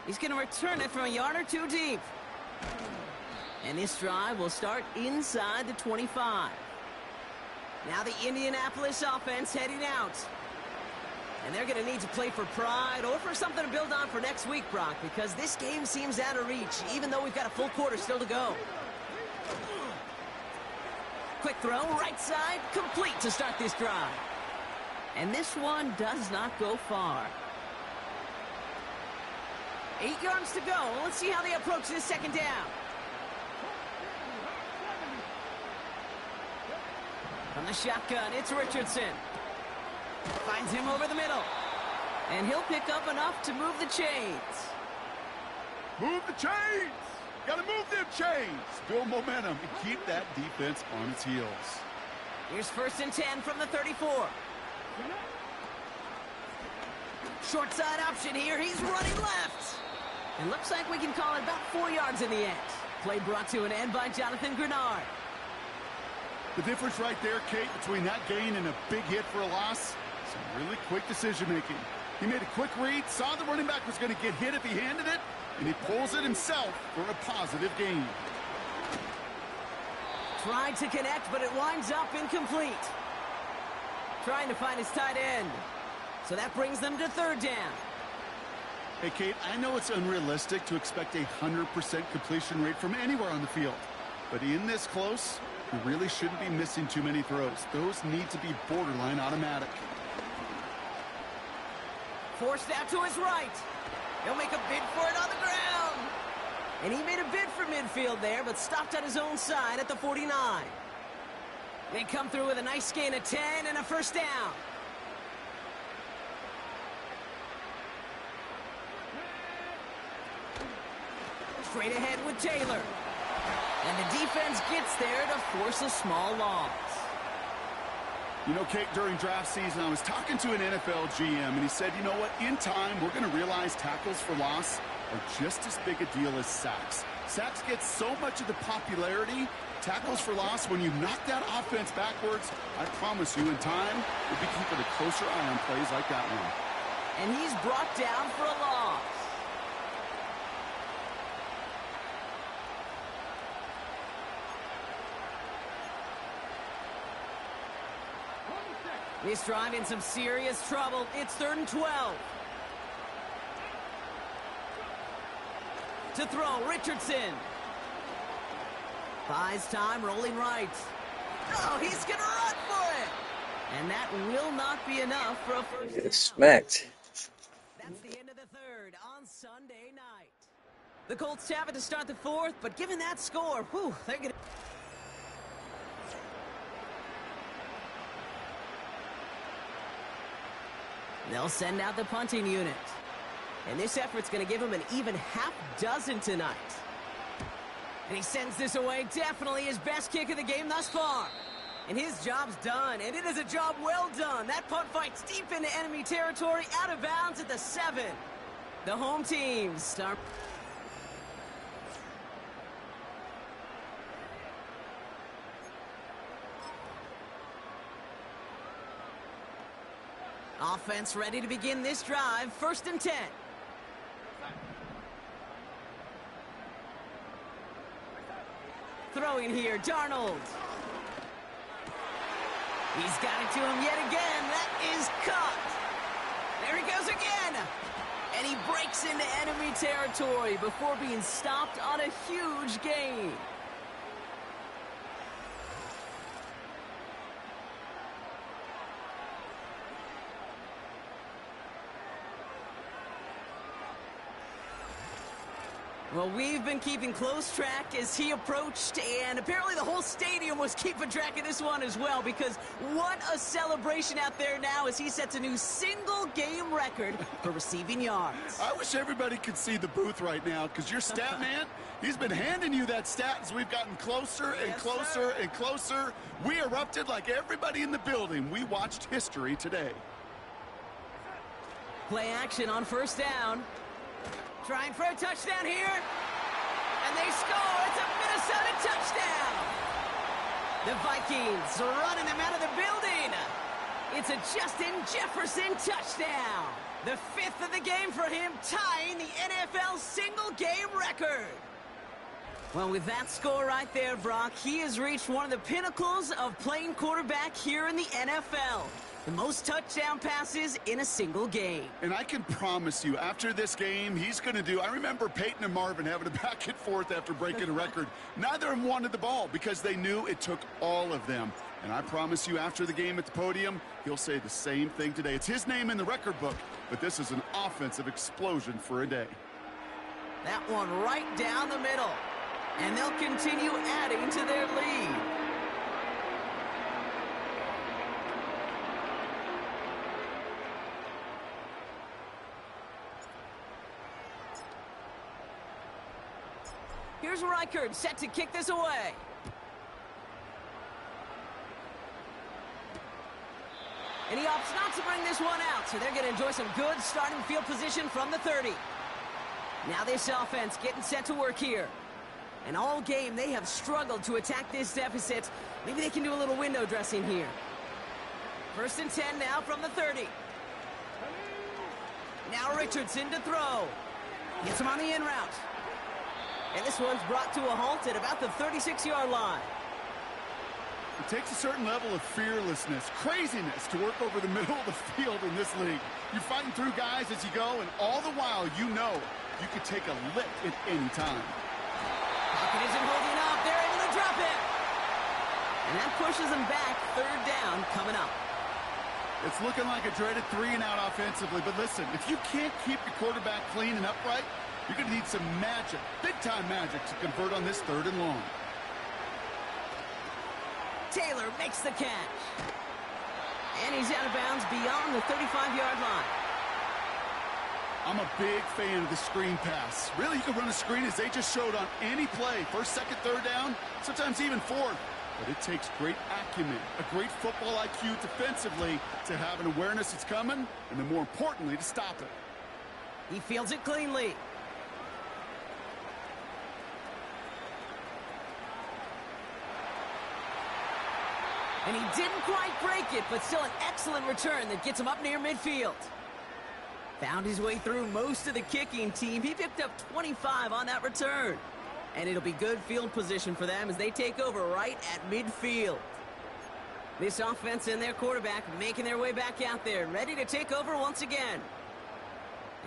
He's going to return it from a yard or 2 deep. And this drive will start inside the 25. Now the Indianapolis offense heading out. And they're going to need to play for pride or for something to build on for next week, Brock, because this game seems out of reach, even though we've got a full quarter still to go. Quick throw, right side, complete to start this drive. And this one does not go far. 8 yards to go. Let's see how they approach this 2nd down. From the shotgun, it's Richardson. Finds him over the middle. And he'll pick up enough to move the chains. Move the chains! Gotta move them chains! Build momentum and keep that defense on its heels. Here's 1st and 10 from the 34. Short side option here. He's running left. And looks like we can call it about 4 yards in the end. Play brought to an end by Jonathan Grenard. The difference right there, Kate, between that gain and a big hit for a loss, some really quick decision-making. He made a quick read, saw the running back was going to get hit if he handed it, and he pulls it himself for a positive gain. Tried to connect, but it winds up incomplete. Trying to find his tight end. So that brings them to 3rd down. Hey, Kate, I know it's unrealistic to expect a 100% completion rate from anywhere on the field. But in this close, He really shouldn't be missing too many throws. Those need to be borderline automatic. Forced out to his right. He'll make a bid for it on the ground. And he made a bid for midfield there, but stopped on his own side at the 49. They come through with a nice gain of 10 and a first down. Straight ahead with Taylor. And the defense gets there to force a small loss. You know, Kate, during draft season, I was talking to an NFL GM, and he said, you know what, in time, we're going to realize tackles for loss are just as big a deal as sacks. Sacks get so much of the popularity. Tackles for loss, when you knock that offense backwards, I promise you, in time, we'll be keeping a closer eye on plays like that one. And he's brought down for a loss. This drive in some serious trouble. It's 3rd and 12. To throw, Richardson. Buys time, rolling right. Oh, he's going to run for it. And that will not be enough for a first down. Smacked. That's the end of the 3rd on Sunday night. The Colts have it to start the 4th, but given that score, whew, they're going to... They'll send out the punting unit. And this effort's going to give him an even half dozen tonight. And he sends this away. Definitely his best kick of the game thus far. And his job's done. And it is a job well done. That punt fights deep into enemy territory, out of bounds at the 7. The home team start... Offense ready to begin this drive. 1st and 10. Throwing here, Darnold. He's got it to him yet again. That is caught. There he goes again. And he breaks into enemy territory before being stopped on a huge gain. Well, we've been keeping close track as he approached, and apparently the whole stadium was keeping track of this one as well, because what a celebration out there now as he sets a new single-game record for receiving yards. I wish everybody could see the booth right now, because your stat man, he's been handing you that stat as we've gotten closer and closer and closer. We erupted like everybody in the building. We watched history today. Play action on 1st down. Trying for a touchdown here. And they score. It's a Minnesota touchdown. The Vikings are running him out of the building. It's a Justin Jefferson touchdown. The 5th of the game for him, tying the NFL single-game record. Well, with that score right there, Brock, he has reached one of the pinnacles of playing quarterback here in the NFL. The most touchdown passes in a single game. And I can promise you, after this game, he's going to do... I remember Peyton and Marvin having a back and forth after breaking a record. Neither of them wanted the ball because they knew it took all of them. And I promise you, after the game at the podium, he'll say the same thing today. It's his name in the record book, but this is an offensive explosion for a day. That one right down the middle. And they'll continue adding to their lead. Here's Reichard, set to kick this away. And he opts not to bring this one out, so they're going to enjoy some good starting field position from the 30. Now this offense getting set to work here. And all game, they have struggled to attack this deficit. Maybe they can do a little window dressing here. 1st and 10 now from the 30. Now Richardson to throw. Gets him on the in route. And this one's brought to a halt at about the 36-yard line. It takes a certain level of fearlessness, craziness to work over the middle of the field in this league. You're fighting through guys as you go, and all the while you know you could take a lick at any time. Pocket isn't holding up. They're able to drop it. And that pushes them back. Third down coming up. It's looking like a dreaded 3-and-out offensively, but listen, if you can't keep your quarterback clean and upright, you're going to need some magic, big-time magic, to convert on this 3rd and long. Taylor makes the catch. And he's out of bounds beyond the 35-yard line. I'm a big fan of the screen pass. Really, you can run a screen as they just showed on any play. First, second, third down, sometimes even fourth. But it takes great acumen, a great football IQ defensively to have an awareness it's coming, and then more importantly, to stop it. He fields it cleanly. And he didn't quite break it, but still an excellent return that gets him up near midfield. Found his way through most of the kicking team. He picked up 25 on that return. And it'll be good field position for them as they take over right at midfield. This offense and their quarterback making their way back out there, ready to take over once again.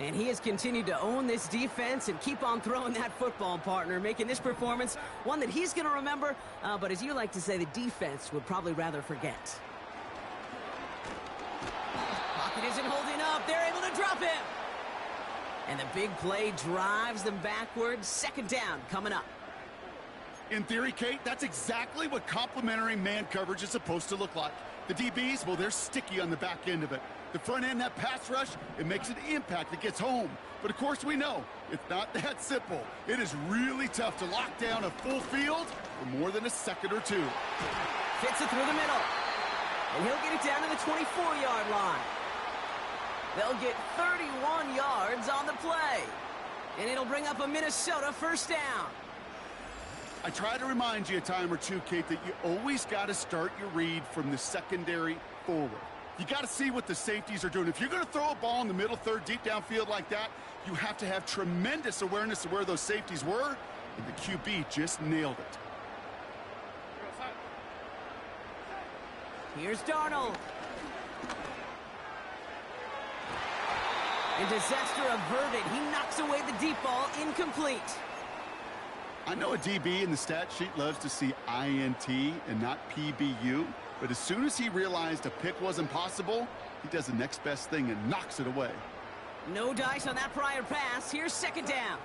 And he has continued to own this defense and keep on throwing that football, partner, making this performance one that he's going to remember, but as you like to say, the defense would probably rather forget. Pocket isn't holding up. They're able to drop him. And the big play drives them backwards. Second down coming up. In theory, Kate, that's exactly what complementary man coverage is supposed to look like. The DBs, well, they're sticky on the back end of it. The front end, that pass rush, it makes an impact that gets home. But, of course, we know it's not that simple. It is really tough to lock down a full field for more than a second or two. Fits it through the middle. And he'll get it down to the 24-yard line. They'll get 31 yards on the play. And it'll bring up a Minnesota first down. I try to remind you a time or two, Kate, that you always got to start your read from the secondary forward. You got to see what the safeties are doing. If you're going to throw a ball in the middle third, deep downfield like that, you have to have tremendous awareness of where those safeties were, and the QB just nailed it. Here's Darnold. And disaster averted. He knocks away the deep ball, incomplete. I know a DB in the stat sheet loves to see INT and not PBU, but as soon as he realized a pick wasn't possible, he does the next best thing and knocks it away. No dice on that prior pass. Here's second down.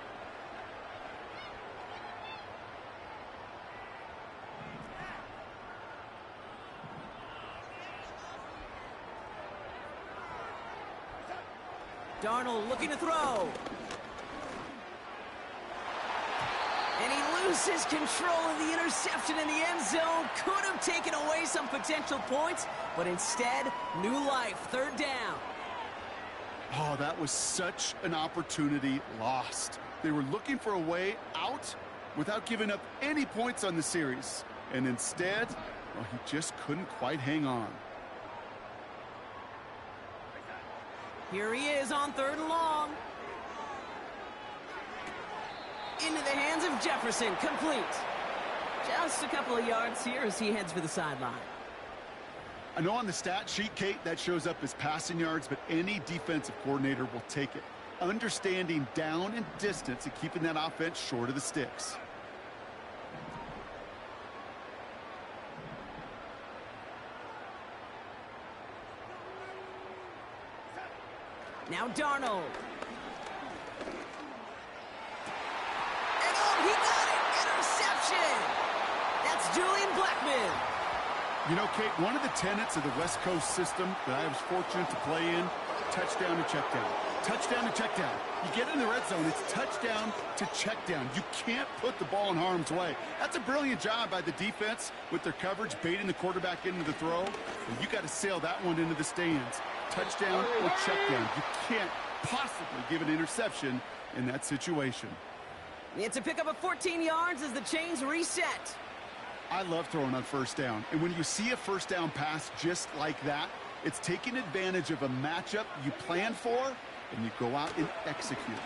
Darnold looking to throw. And he loses control of the interception in the end zone. Could have taken away some potential points, but instead, new life. Third down. Oh, that was such an opportunity lost. They were looking for a way out without giving up any points on the series. And instead, well, he just couldn't quite hang on. Here he is on third and long. Into the hands of Jefferson, complete. Just a couple of yards here as he heads for the sideline. I know on the stat sheet, Kate, that shows up as passing yards, but any defensive coordinator will take it. Understanding down and distance and keeping that offense short of the sticks. Now Darnold. And oh, he got it! Interception! That's Julian Blackmon. You know, Kate, one of the tenets of the West Coast system that I was fortunate to play in, touchdown to check down. Touchdown to check down. You get in the red zone, it's touchdown to check down. You can't put the ball in harm's way. That's a brilliant job by the defense with their coverage, baiting the quarterback into the throw. And you got to sail that one into the stands. Touchdown or check down. You can't possibly give an interception in that situation. It's a pickup of 14 yards as the chains reset. I love throwing on first down. And when you see a first down pass just like that, it's taking advantage of a matchup you plan for, and you go out and execute.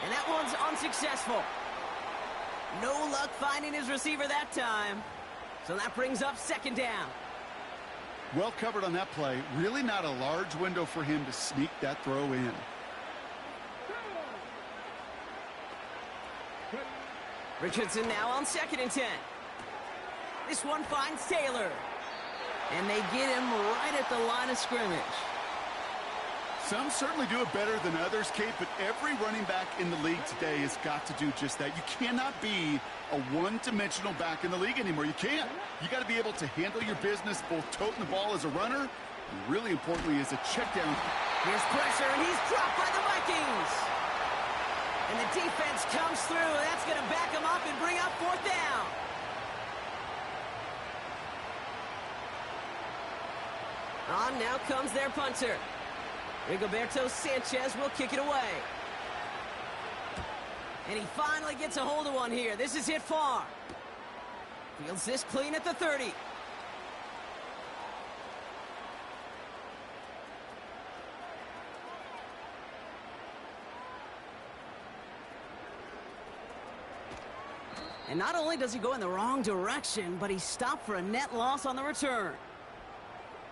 And that one's unsuccessful. No luck finding his receiver that time. So that brings up second down. Well covered on that play. Really not a large window for him to sneak that throw in. Richardson now on 2nd and 10. This one finds Taylor. And they get him right at the line of scrimmage. Some certainly do it better than others, Kate, but every running back in the league today has got to do just that. You cannot be a one-dimensional back in the league anymore. You can't. You got to be able to handle your business, both toting the ball as a runner, and really importantly as a check down. Here's pressure, and he's dropped by the Vikings. And the defense comes through. That's going to back him up and bring up fourth down. On now comes their punter. Rigoberto Sanchez will kick it away. And he finally gets a hold of one here. This is hit far. Fields this clean at the 30. And not only does he go in the wrong direction, but he's stopped for a net loss on the return.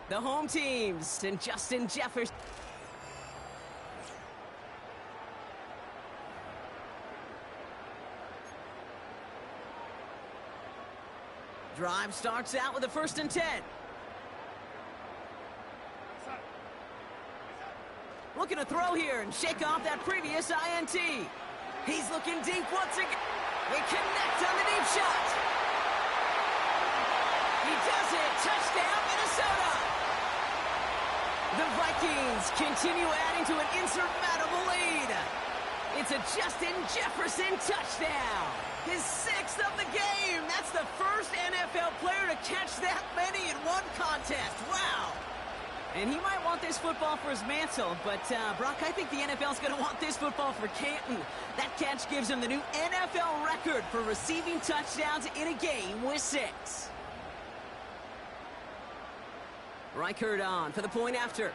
The home teams and Justin Jefferson. Drive starts out with a 1st and 10. Looking to throw here and shake off that previous INT. He's looking deep once again. They connect on the deep shot. He does it. Touchdown, Minnesota. The Vikings continue adding to an insurmountable lead. It's a Justin Jefferson touchdown. His 6th of the game. That's the first NFL player to catch that many in one contest. Wow. And he might want this football for his mantle, but Brock, I think the NFL's going to want this football for Canton. That catch gives him the new NFL record for receiving touchdowns in a game with 6. Reichard on for the point after.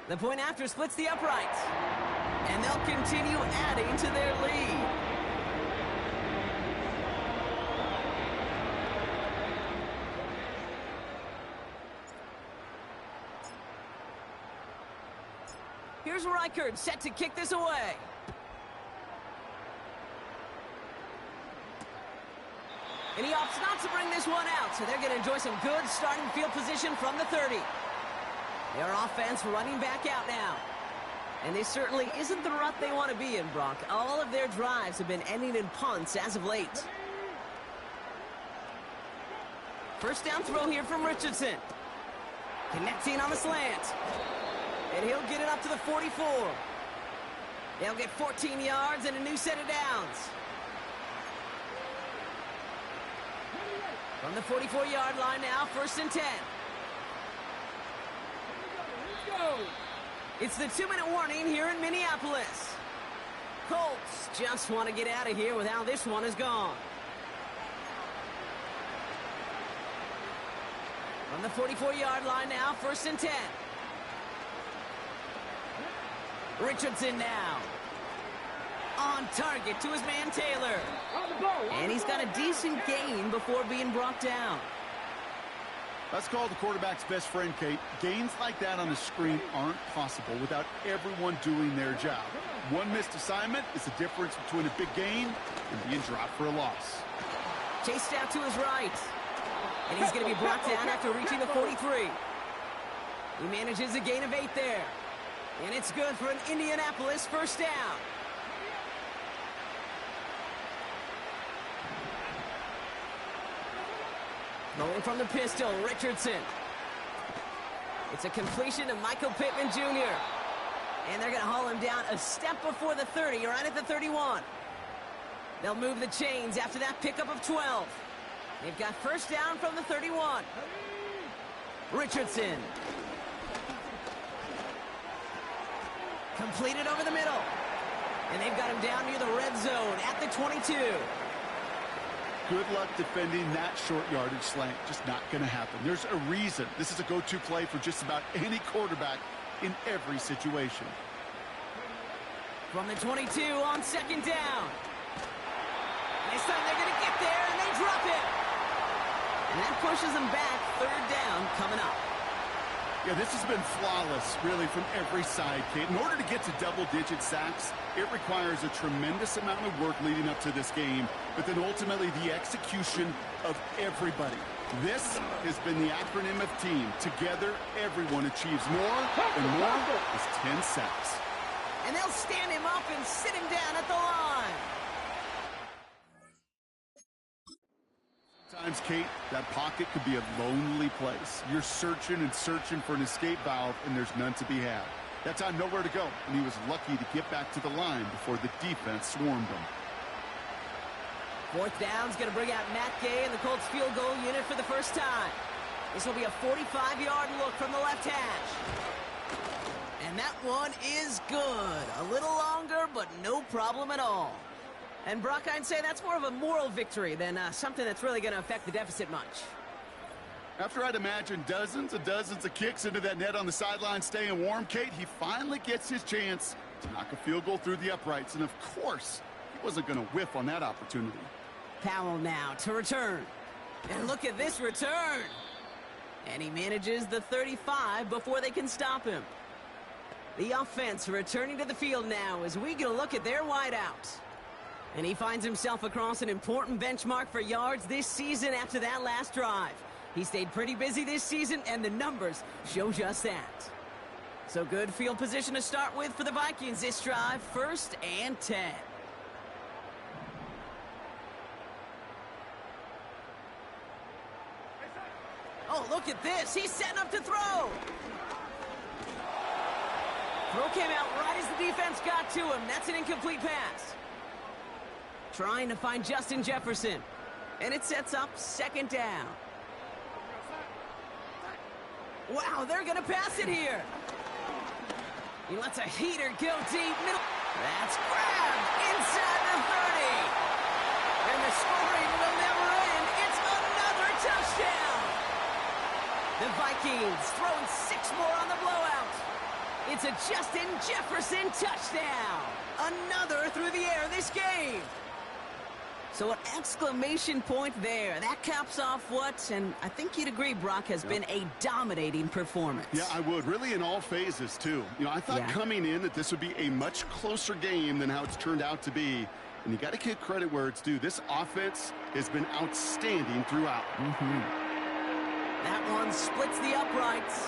The point after splits the uprights. And they'll continue adding to their lead. Here's Reichard set to kick this away. And he opts not to bring this one out, so they're going to enjoy some good starting field position from the 30. Their offense running back out now. And this certainly isn't the rut they want to be in, Brock. All of their drives have been ending in punts as of late. First down throw here from Richardson. Connecting on the slant. And he'll get it up to the 44. They'll get 14 yards and a new set of downs. From the 44-yard line now, 1st and 10. It's the 2-minute warning here in Minneapolis. Colts just want to get out of here with how this one has gone. From the 44-yard line now, 1st and 10. Richardson now. On target to his man Taylor. And he's got a decent gain before being brought down. That's called the quarterback's best friend, Kate. Gains like that on the screen aren't possible without everyone doing their job. One missed assignment is the difference between a big gain and being dropped for a loss. Chased out to his right. And he's going to be brought down after reaching the 43. He manages a gain of 8 there. And it's good for an Indianapolis 1st down. Going from the pistol, Richardson. It's a completion to Michael Pittman Jr. And they're going to haul him down a step before the 30, right at the 31. They'll move the chains after that pickup of 12. They've got 1st down from the 31. Richardson. Completed over the middle. And they've got him down near the red zone at the 22. Good luck defending that short yardage slant. Just not going to happen. There's a reason this is a go-to play for just about any quarterback in every situation. From the 22 on 2nd down. And this time they're going to get there, and they drop it. And that pushes them back. 3rd down coming up. Yeah, this has been flawless, really, from every side, Kate. In order to get to double-digit sacks, it requires a tremendous amount of work leading up to this game, but then ultimately the execution of everybody. This has been the acronym of team. Together, everyone achieves more, and more is 10 sacks. And they'll stand him up and sit him down at the line. Sometimes, Kate, that pocket could be a lonely place. You're searching and searching for an escape valve, and there's none to be had. That time, nowhere to go, and he was lucky to get back to the line before the defense swarmed him. Fourth down's going to bring out Matt Gay and the Colts field goal unit for the first time. This will be a 45-yard look from the left hash. And that one is good. A little longer, but no problem at all. And Brock, I'd say that's more of a moral victory than something that's really going to affect the deficit much. After I'd imagine dozens and dozens of kicks into that net on the sideline staying warm, Kate, he finally gets his chance to knock a field goal through the uprights. And, of course, he wasn't going to whiff on that opportunity. Powell now to return. And look at this return. And he manages the 35 before they can stop him. The offense returning to the field now as we get a look at their wideout. And he finds himself across an important benchmark for yards this season after that last drive. He stayed pretty busy this season, and the numbers show just that. So good field position to start with for the Vikings this drive. 1st and 10. Oh, look at this. He's setting up to throw. Throw came out right as the defense got to him. That's an incomplete pass. Trying to find Justin Jefferson. And it sets up 2nd down. Wow, they're going to pass it here. He lets a heater go deep. Middle. That's grabbed inside the 30. And the scoring will never end. It's another touchdown. The Vikings throwing 6 more on the blowout. It's a Justin Jefferson touchdown. Another through the air this game. So an exclamation point there. That caps off what, and I think you'd agree, Brock, has been a dominating performance. Yeah, I would. Really in all phases, too. You know, I thought coming in that this would be a much closer game than how it's turned out to be. And you got to give credit where it's due. This offense has been outstanding throughout. That one splits the uprights.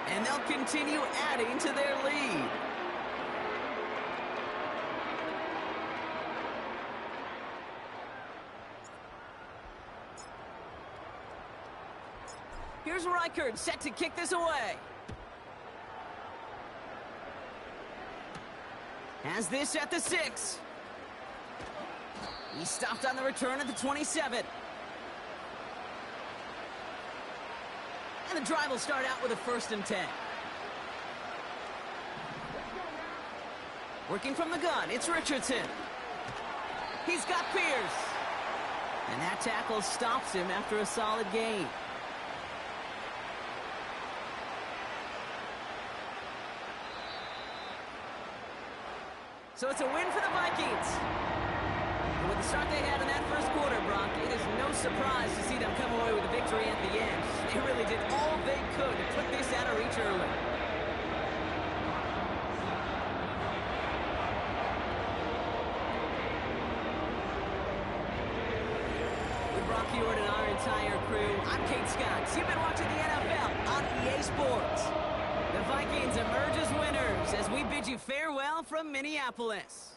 And they'll continue adding to their lead. Here's Reichard set to kick this away. Has this at the 6. He stopped on the return at the 27. And the drive will start out with a 1st and 10. Working from the gun, it's Richardson. He's got Pierce. And that tackle stops him after a solid gain. So it's a win for the Vikings. And with the start they had in that first quarter, Brock, it is no surprise to see them come away with a victory at the end. They really did all they could to put this out of reach early. With Brock Hewitt and our entire crew, I'm Kate Scott. You've been watching the NFL on EA Sports. The Vikings emerge as winners as we bid you farewell from Minneapolis.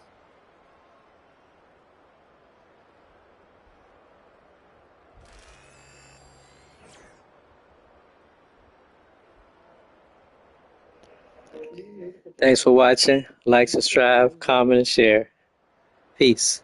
Thanks for watching. Like, subscribe, comment, and share. Peace.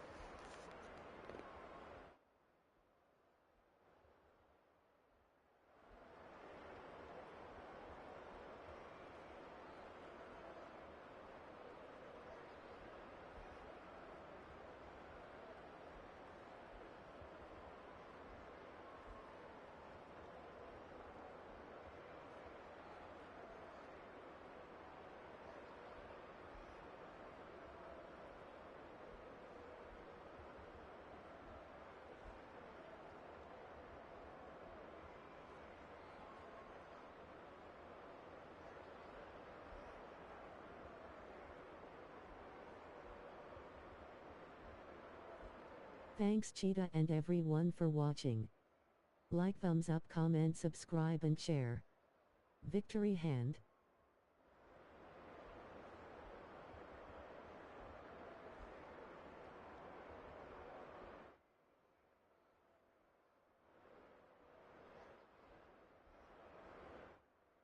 Thanks Cheetah and everyone for watching. Like, thumbs up, comment, subscribe and share. Victory hand.